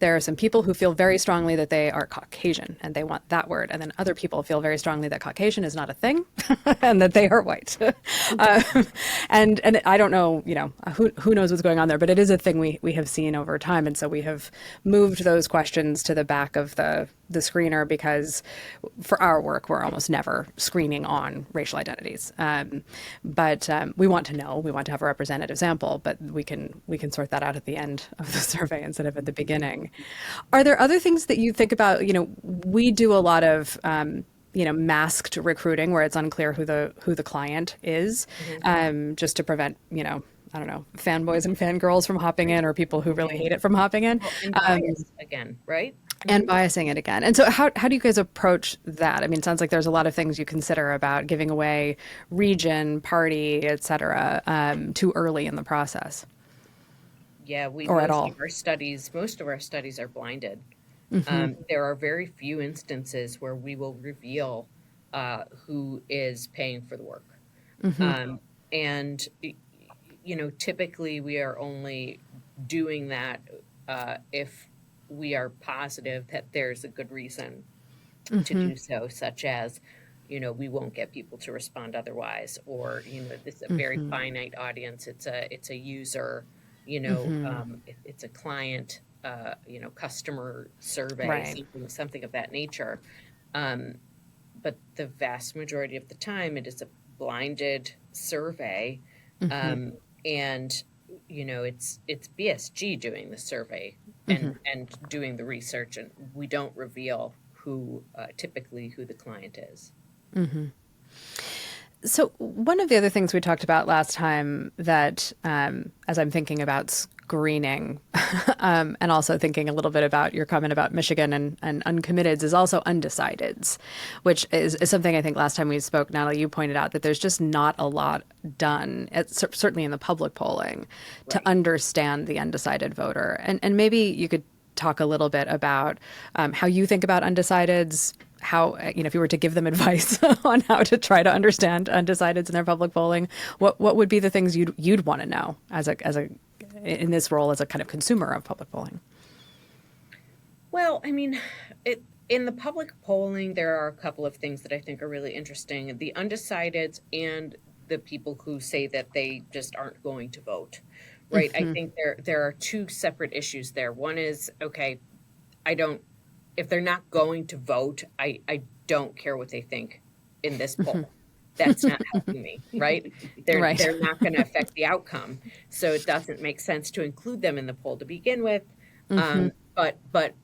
There are some people who feel very strongly that they are Caucasian and they want that word. And then other people feel very strongly that Caucasian is not a thing and that they are white. And I don't know, who knows what's going on there, but it is a thing we have seen over time. And so we have moved those questions to the back of the screener, because for our work, we're almost never screening on racial identities. But we want to know, we want to have a representative sample, but we can sort that out at the end of the survey instead of at the beginning. Are there other things that you think about? We do a lot of masked recruiting, where it's unclear who the client is, just to prevent, I don't know, fanboys and fangirls from hopping in, or people who really hate it from hopping in. And bias again, right? And biasing it again. And so how do you guys approach that? I mean, it sounds like there's a lot of things you consider about giving away region, party, et cetera, too early in the process. Yeah, we or at all? most of our studies are blinded. Mm-hmm. There are very few instances where we will reveal who is paying for the work. Mm-hmm. Um, and, typically we are only doing that if we are positive that there's a good reason to Mm-hmm. do so, such as, we won't get people to respond otherwise, or, this is a very Mm-hmm. finite audience. It's a user, Mm-hmm. it's a client, customer survey, Right. something of that nature. Um, but the vast majority of the time, it is a blinded survey, Mm-hmm. um, and it's BSG doing the survey Mm-hmm. and doing the research, and we don't reveal typically who the client is. Mm-hmm. So one of the other things we talked about last time that, as I'm thinking about screening, and also thinking a little bit about your comment about Michigan and uncommitteds, is also undecideds, which is something I think last time we spoke, Natalie, you pointed out that there's just not a lot done, certainly in the public polling, to Right. understand the undecided voter. And maybe you could talk a little bit about how you think about undecideds, how, if you were to give them advice on how to try to understand undecideds in their public polling, what would be the things you'd want to know as a in this role as a kind of consumer of public polling? Well, I mean, in the public polling, there are a couple of things that I think are really interesting. The undecideds and the people who say that they just aren't going to vote, right? I Mm-hmm. think there are two separate issues there. One is, okay, I don't, if they're not going to vote, I don't care what they think in this poll. That's not helping me, right? Right. They're not going to affect the outcome, so it doesn't make sense to include them in the poll to begin with. Mm-hmm. But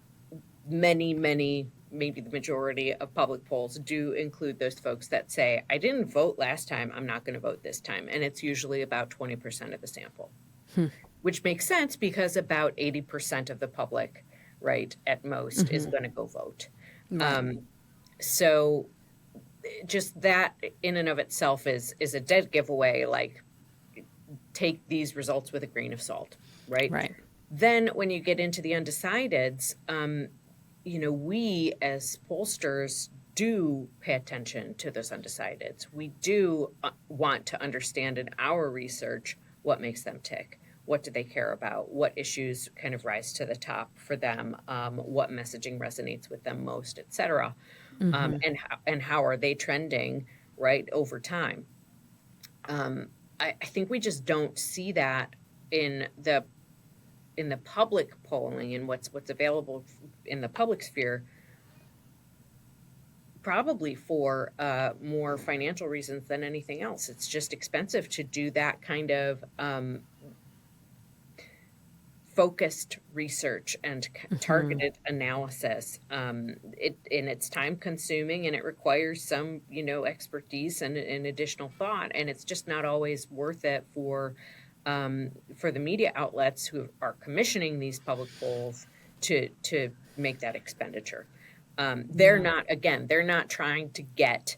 many, maybe the majority of public polls do include those folks that say, I didn't vote last time, I'm not going to vote this time, and it's usually about 20% of the sample, which makes sense because about 80% of the public, right, at most, is going to go vote. Right. So just that in and of itself is a dead giveaway. Like, take these results with a grain of salt, right? Right. Then when you get into the undecideds, we as pollsters do pay attention to those undecideds. We do want to understand in our research what makes them tick. What do they care about? What issues kind of rise to the top for them? What messaging resonates with them most, et cetera? Mm-hmm. And how are they trending, right, over time? I think we just don't see that in the public polling and what's available in the public sphere, probably for more financial reasons than anything else. It's just expensive to do that kind of focused research and targeted analysis. It's time consuming, and it requires some, expertise and additional thought. And it's just not always worth it for the media outlets who are commissioning these public polls to make that expenditure. They're not trying to get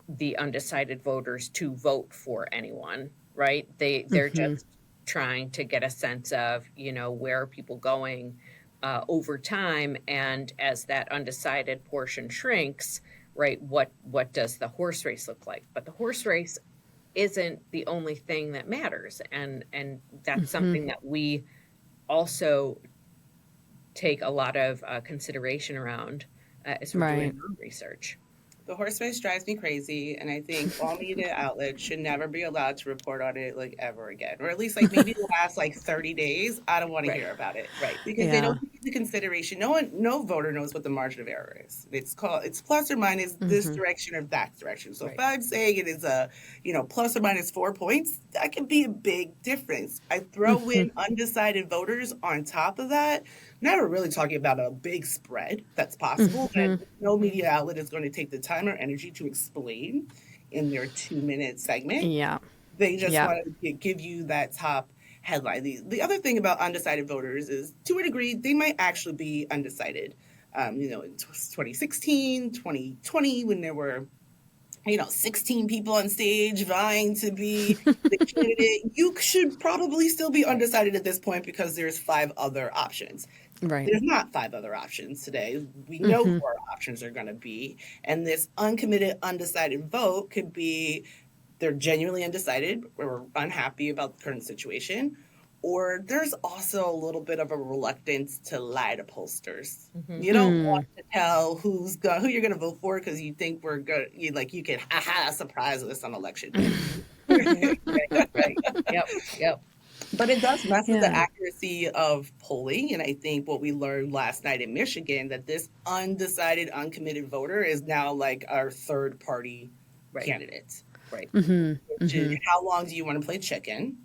the undecided voters to vote for anyone, right? They're just trying to get a sense of, where are people going over time, and as that undecided portion shrinks, right, what does the horse race look like? But the horse race isn't the only thing that matters, and that's something that we also take a lot of consideration around as we're doing our research. The horse race drives me crazy, and I think all media outlets should never be allowed to report on it like ever again, or at least like maybe the last like 30 days. I don't want to hear about it, Right. Because they don't take into consideration. No voter knows what the margin of error is. It's plus or minus this direction or that direction. So if I'm saying it is a plus or minus 4 points, that can be a big difference. I throw in undecided voters on top of that. Now we're really talking about a big spread that's possible that no media outlet is going to take the time or energy to explain in their 2-minute segment. Yeah. They just want to give you that top headline. The other thing about undecided voters is, to a degree, they might actually be undecided. In 2016, 2020, when there were 16 people on stage vying to be the candidate, you should probably still be undecided at this point because there's 5 other options. Right. There's not 5 other options today. We know who our options are going to be. And this uncommitted, undecided vote could be they're genuinely undecided or unhappy about the current situation. Or there's also a little bit of a reluctance to lie to pollsters. You don't want to tell who you're going to vote for because you think we're good. You can surprise us on election day. Right. Yep. But it does mess with the accuracy of polling. And I think what we learned last night in Michigan, that this undecided, uncommitted voter is now like our third party candidate. Right. How long do you want to play chicken?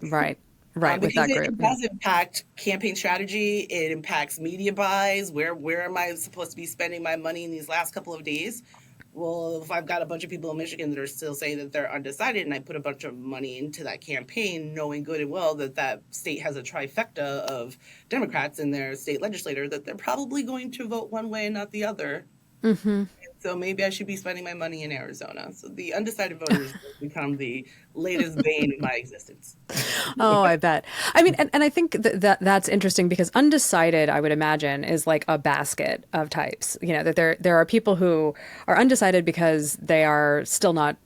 Right. With that group. It does impact campaign strategy. It impacts media buys. Where am I supposed to be spending my money in these last couple of days? Well, if I've got a bunch of people in Michigan that are still saying that they're undecided and I put a bunch of money into that campaign, knowing good and well that that state has a trifecta of Democrats in their state legislature, that they're probably going to vote one way and not the other. So maybe I should be spending my money in Arizona. So the undecided voters will become the latest bane of my existence. Oh, I bet. I mean, and I think that's interesting because undecided, I would imagine, is like a basket of types. That there are people who are undecided because they are still not,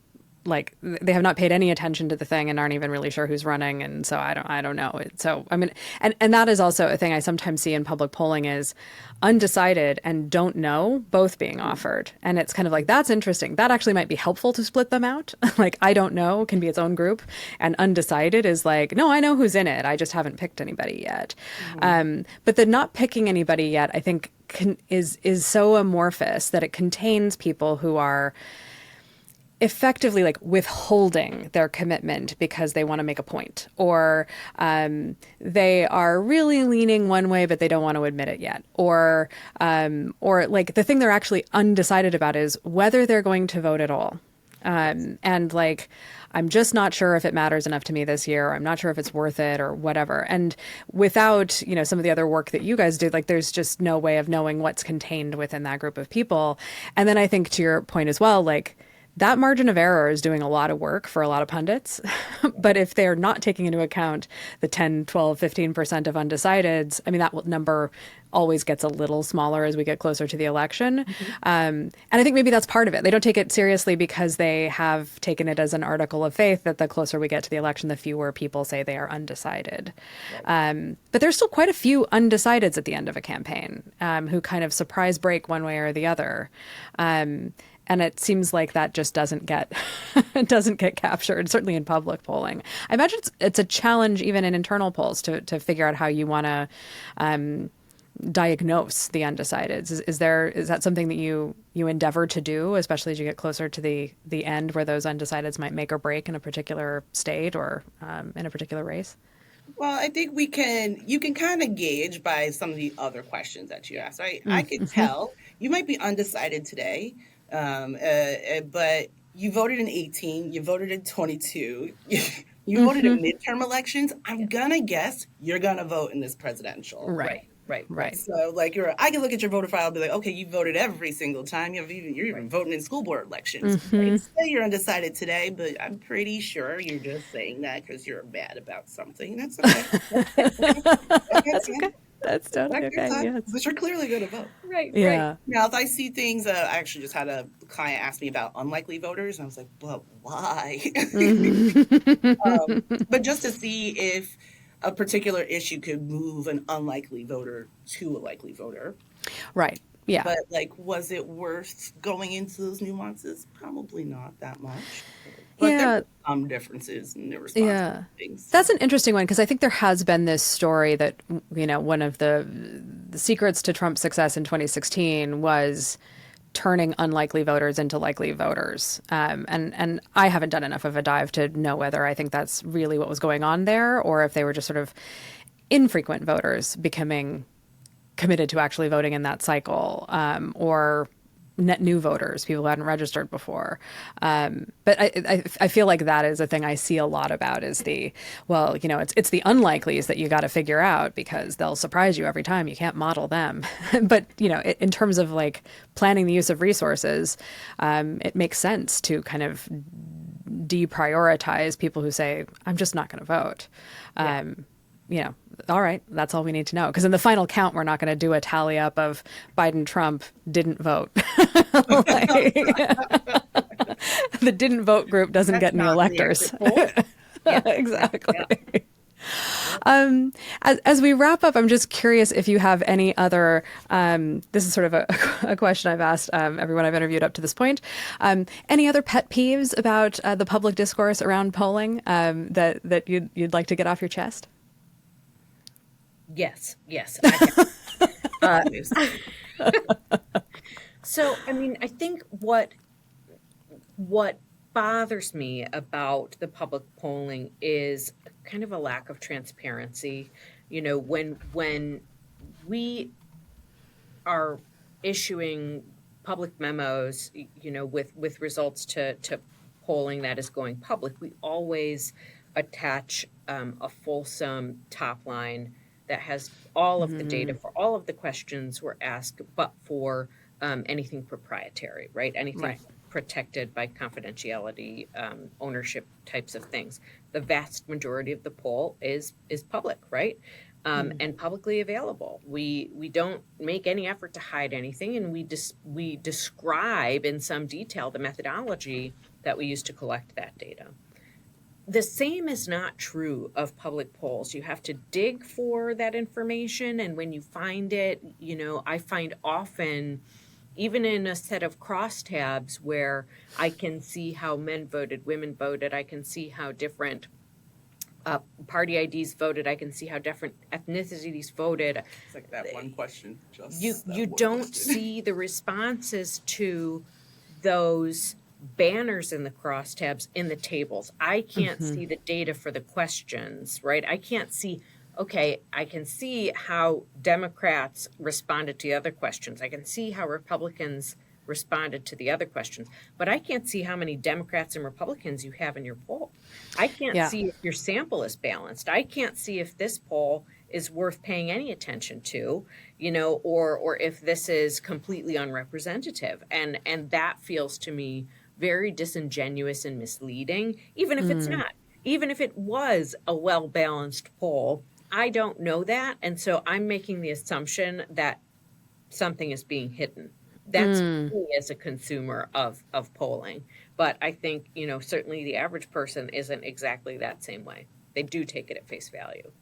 like, they have not paid any attention to the thing and aren't even really sure who's running. And so I don't know. So, I mean, and that is also a thing I sometimes see in public polling is undecided and don't know both being offered. And it's kind of like, that's interesting. That actually might be helpful to split them out. Like, I don't know can be its own group. And undecided is like, no, I know who's in it. I just haven't picked anybody yet. But the not picking anybody yet, I think is so amorphous that it contains people who are effectively like withholding their commitment because they want to make a point, or they are really leaning one way but they don't want to admit it yet, or like the thing they're actually undecided about is whether they're going to vote at all. And like, I'm just not sure if it matters enough to me this year, or I'm not sure if it's worth it or whatever. And without, some of the other work that you guys do, like there's just no way of knowing what's contained within that group of people. And then I think to your point as well, like, that margin of error is doing a lot of work for a lot of pundits. But if they're not taking into account the 10, 12, 15% of undecideds, I mean, that number always gets a little smaller as we get closer to the election. And I think maybe that's part of it. They don't take it seriously because they have taken it as an article of faith that the closer we get to the election, the fewer people say they are undecided. But there's still quite a few undecideds at the end of a campaign who kind of surprise break one way or the other. And it seems like that just doesn't get captured, certainly in public polling. I imagine it's a challenge even in internal polls to figure out how you want to diagnose the undecideds. Is that something that you endeavor to do, especially as you get closer to the end where those undecideds might make or break in a particular state or in a particular race? Well, I think you can kind of gauge by some of the other questions that you asked, right? I could tell you might be undecided today. But you voted in 18, you voted in 22, you voted in midterm elections. I'm gonna guess you're gonna vote in this presidential. Right. So like I can look at your voter file and be like, okay, you voted every single time. You're even voting in school board elections. Right? Say you're undecided today, but I'm pretty sure you're just saying that because you're mad about something. That's okay. That's okay. That's totally okay. Yes. But you're clearly going to vote. Right. Now, if I see things, I actually just had a client ask me about unlikely voters, and I was like, but why? But just to see if a particular issue could move an unlikely voter to a likely voter. Right. Yeah. But like, was it worth going into those nuances? Probably not that much. But there are some differences in the response to things. That's an interesting one because I think there has been this story that, one of the secrets to Trump's success in 2016 was turning unlikely voters into likely voters. And I haven't done enough of a dive to know whether I think that's really what was going on there or if they were just sort of infrequent voters becoming committed to actually voting in that cycle, or net new voters, people who hadn't registered before. But I feel like that is a thing I see a lot about is it's the unlikelies that you got to figure out because they'll surprise you every time. You can't model them. But, in terms of like planning the use of resources, it makes sense to kind of deprioritize people who say, I'm just not going to vote. All right, that's all we need to know. Because in the final count, we're not going to do a tally up of Biden, Trump didn't vote. The didn't vote group doesn't get any electors. Exactly. Yeah. As we wrap up, I'm just curious if you have any other, this is sort of a question I've asked everyone I've interviewed up to this point. Any other pet peeves about the public discourse around polling that you'd like to get off your chest? Yes. So, I think what bothers me about the public polling is kind of a lack of transparency. When we are issuing public memos, with results to polling that is going public, we always attach a fulsome top line that has all of the data for all of the questions we're asked, but for anything proprietary, right? Anything protected by confidentiality, ownership types of things. The vast majority of the poll is public, right? And publicly available. We don't make any effort to hide anything, and we describe in some detail the methodology that we use to collect that data. The same is not true of public polls. You have to dig for that information, and when you find it, I find often, even in a set of crosstabs where I can see how men voted, women voted, I can see how different party IDs voted, I can see how different ethnicities voted. It's like that one question. You don't see the responses to those banners in the crosstabs in the tables. I can't see the data for the questions, right? I can't see, I can see how Democrats responded to the other questions. I can see how Republicans responded to the other questions, but I can't see how many Democrats and Republicans you have in your poll. I can't see if your sample is balanced. I can't see if this poll is worth paying any attention to, or if this is completely unrepresentative. And that feels to me very disingenuous and misleading, even if it's not. Even if it was a well-balanced poll, I don't know that. And so I'm making the assumption that something is being hidden. That's me as a consumer of polling. But I think, certainly the average person isn't exactly that same way. They do take it at face value.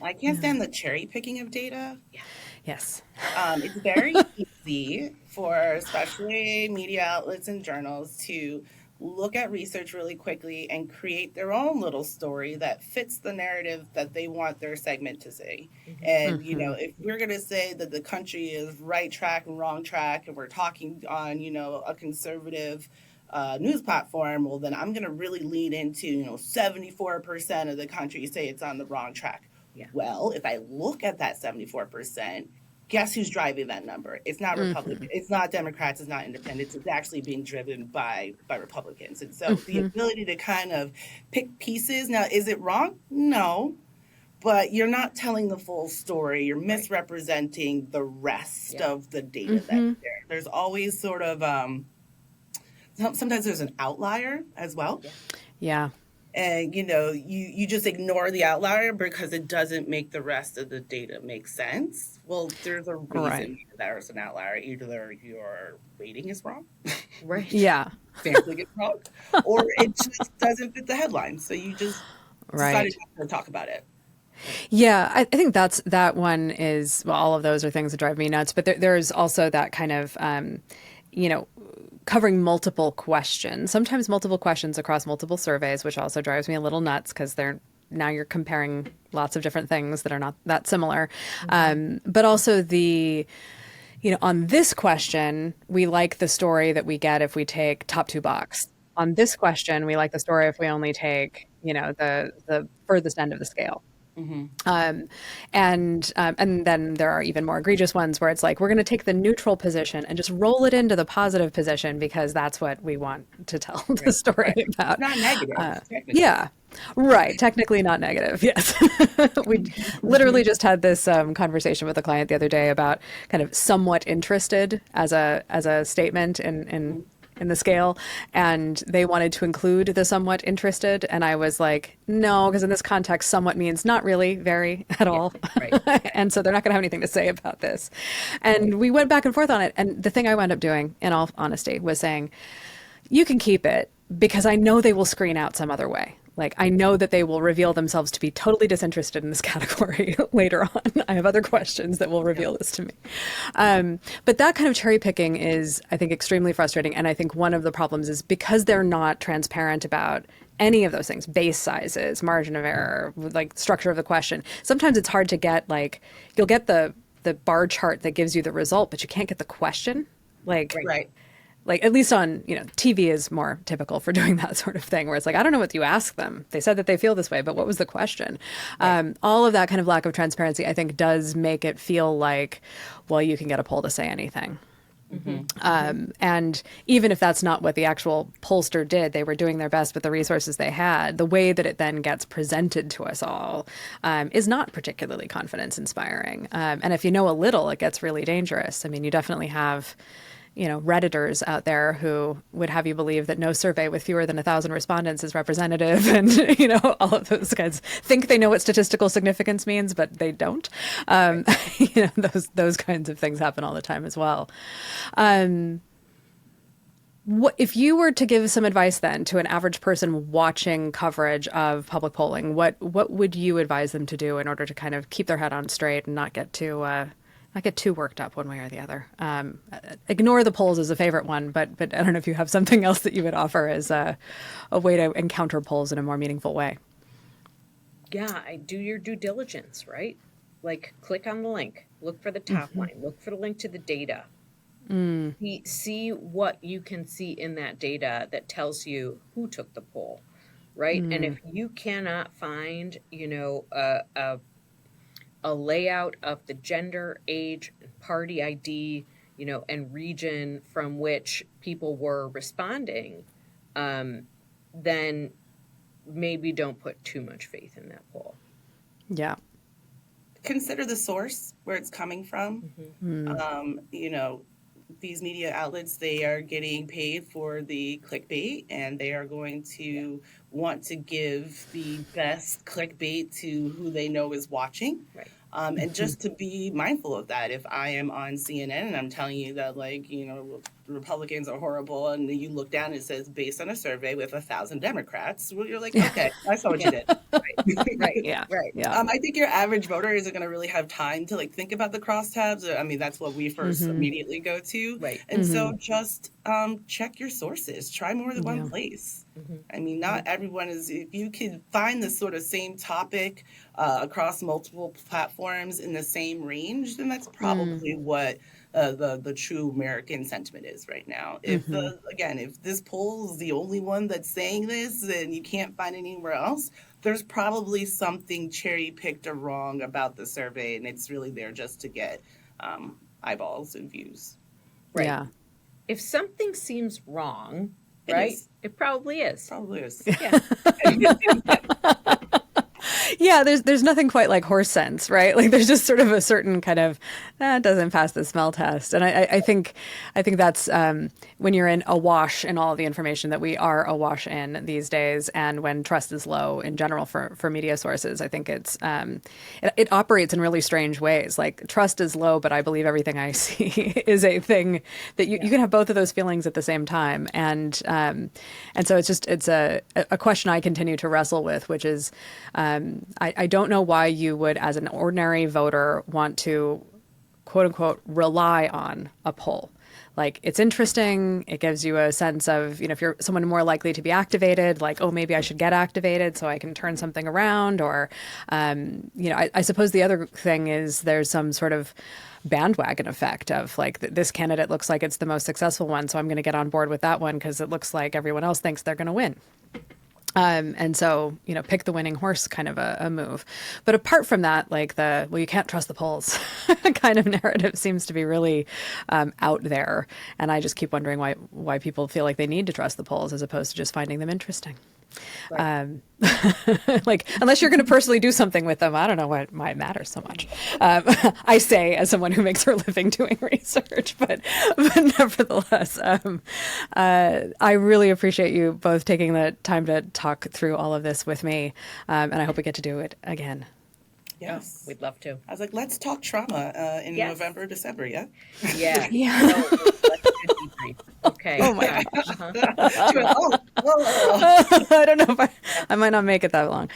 I can't stand the cherry picking of data. Yeah. Yes. It's very easy for especially media outlets and journals to look at research really quickly and create their own little story that fits the narrative that they want their segment to say. And, if we're going to say that the country is right track and wrong track, and we're talking on, a conservative news platform, well, then I'm going to really lean into, 74% of the country say it's on the wrong track. Yeah. Well, if I look at that 74%, guess who's driving that number? It's not Republicans. It's not Democrats. It's not independents. It's actually being driven by Republicans. And so the ability to kind of pick pieces. Now, is it wrong? No. But you're not telling the full story. You're misrepresenting the rest of the data that's there. There's always sort of, sometimes there's an outlier as well. Yeah. And, you just ignore the outlier because it doesn't make the rest of the data make sense. Well, there's a reason there's an outlier. Either your rating is wrong. Right. Yeah. Family gets wrong. Or it just doesn't fit the headline. So you just decided not to talk about it. Yeah, I think that one is, well, all of those are things that drive me nuts. But there's also that kind of, covering multiple questions, sometimes multiple questions across multiple surveys, which also drives me a little nuts because now you're comparing lots of different things that are not that similar. But also on this question, we like the story that we get if we take top two box. On this question, we like the story if we only take, the furthest end of the scale. And then there are even more egregious ones where it's like, we're going to take the neutral position and just roll it into the positive position because that's what we want to tell the story about. It's not negative, technically. Yeah, right. Technically not negative. Yes. We literally just had this conversation with a client the other day about kind of somewhat interested as a statement in the scale, and they wanted to include the somewhat interested, and I was like, no, because in this context somewhat means not really, very at all. And so they're not going to have anything to say about this. And we went back and forth on it, and the thing I wound up doing, in all honesty, was saying, you can keep it because I know they will screen out some other way. Like, I know that they will reveal themselves to be totally disinterested in this category later on. I have other questions that will reveal this to me. But that kind of cherry picking is, I think, extremely frustrating. And I think one of the problems is because they're not transparent about any of those things, base sizes, margin of error, like structure of the question. Sometimes it's hard to get, like, you'll get the bar chart that gives you the result, but you can't get the question. Like, like, at least on, TV is more typical for doing that sort of thing, where it's like, I don't know what you asked them. They said that they feel this way, but what was the question? All of that kind of lack of transparency, I think, does make it feel like, well, you can get a poll to say anything. And even if that's not what the actual pollster did, they were doing their best with the resources they had. The way that it then gets presented to us all is not particularly confidence inspiring. And if you know a little, it gets really dangerous. I mean, you definitely have Redditors out there who would have you believe that no survey with fewer than 1,000 respondents is representative, and all of those guys think they know what statistical significance means, but they don't. Those kinds of things happen all the time as well. What if you were to give some advice then to an average person watching coverage of public polling? What would you advise them to do in order to kind of keep their head on straight and not get too worked up one way or the other? Ignore the polls as a favorite one, but I don't know if you have something else that you would offer as a way to encounter polls in a more meaningful way. Yeah, I do your due diligence, right? Like, click on the link, look for the top line, look for the link to the data. See what you can see in that data that tells you who took the poll, right? And if you cannot find, a layout of the gender, age, party ID, and region from which people were responding, then maybe don't put too much faith in that poll. Yeah. Consider the source, where it's coming from. These media outlets, they are getting paid for the clickbait, and they are going to want to give the best clickbait to who they know is watching. And just to be mindful of that. If I am on CNN and I'm telling you that, Republicans are horrible, and you look down and it says, based on a survey with 1,000 Democrats, well, you're like, okay, I saw what you did. Yeah. I think your average voter isn't going to really have time to think about the crosstabs. I mean, that's what we first immediately go to. And so just check your sources. Try more than one place. I mean, not everyone is, if you can find the sort of same topic across multiple platforms in the same range, then that's probably what the true American sentiment is right now. If if this poll is the only one that's saying this and you can't find anywhere else, there's probably something cherry picked or wrong about the survey, and it's really there just to get eyeballs and views. Yeah. If something seems wrong, it probably is. Probably is. Yeah. Yeah, there's nothing quite like horse sense, right? Like, there's just sort of a certain kind of that doesn't pass the smell test, and I think that's when you're in awash in all the information that we are awash in these days, and when trust is low in general for media sources. I think it's it operates in really strange ways. Like, trust is low, but I believe everything I see is a thing that you can have both of those feelings at the same time, and so it's a question I continue to wrestle with, which is. I don't know why you would, as an ordinary voter, want to, quote unquote, rely on a poll. Like, it's interesting. It gives you a sense of, if you're someone more likely to be activated, like, oh, maybe I should get activated so I can turn something around. Or, I suppose the other thing is there's some sort of bandwagon effect of like, this candidate looks like it's the most successful one, so I'm going to get on board with that one because it looks like everyone else thinks they're going to win. And so, pick the winning horse kind of a move. But apart from that, like you can't trust the polls kind of narrative seems to be really out there. And I just keep wondering why people feel like they need to trust the polls as opposed to just finding them interesting. Right. Like, unless you're going to personally do something with them, I don't know why it matters so much. I say as someone who makes her living doing research, but nevertheless, I really appreciate you both taking the time to talk through all of this with me, and I hope we get to do it again. Yes. We'd love to. I was like, let's talk trauma in November, December, yeah? Yeah. Yeah. No, let's do debrief. Okay. Oh my gosh. I don't know if I might not make it that long.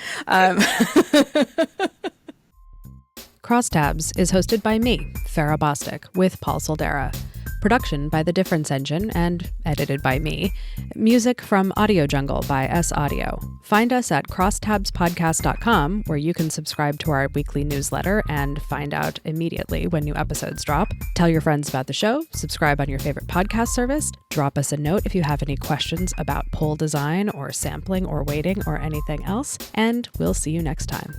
Crosstabs is hosted by me, Farrah Bostic, with Paul Soldera. Production by The Difference Engine and edited by me. Music from Audio Jungle by S Audio. Find us at crosstabspodcast.com, where you can subscribe to our weekly newsletter and find out immediately when new episodes drop. Tell your friends about the show, subscribe on your favorite podcast service, drop us a note if you have any questions about poll design or sampling or weighting or anything else, and we'll see you next time.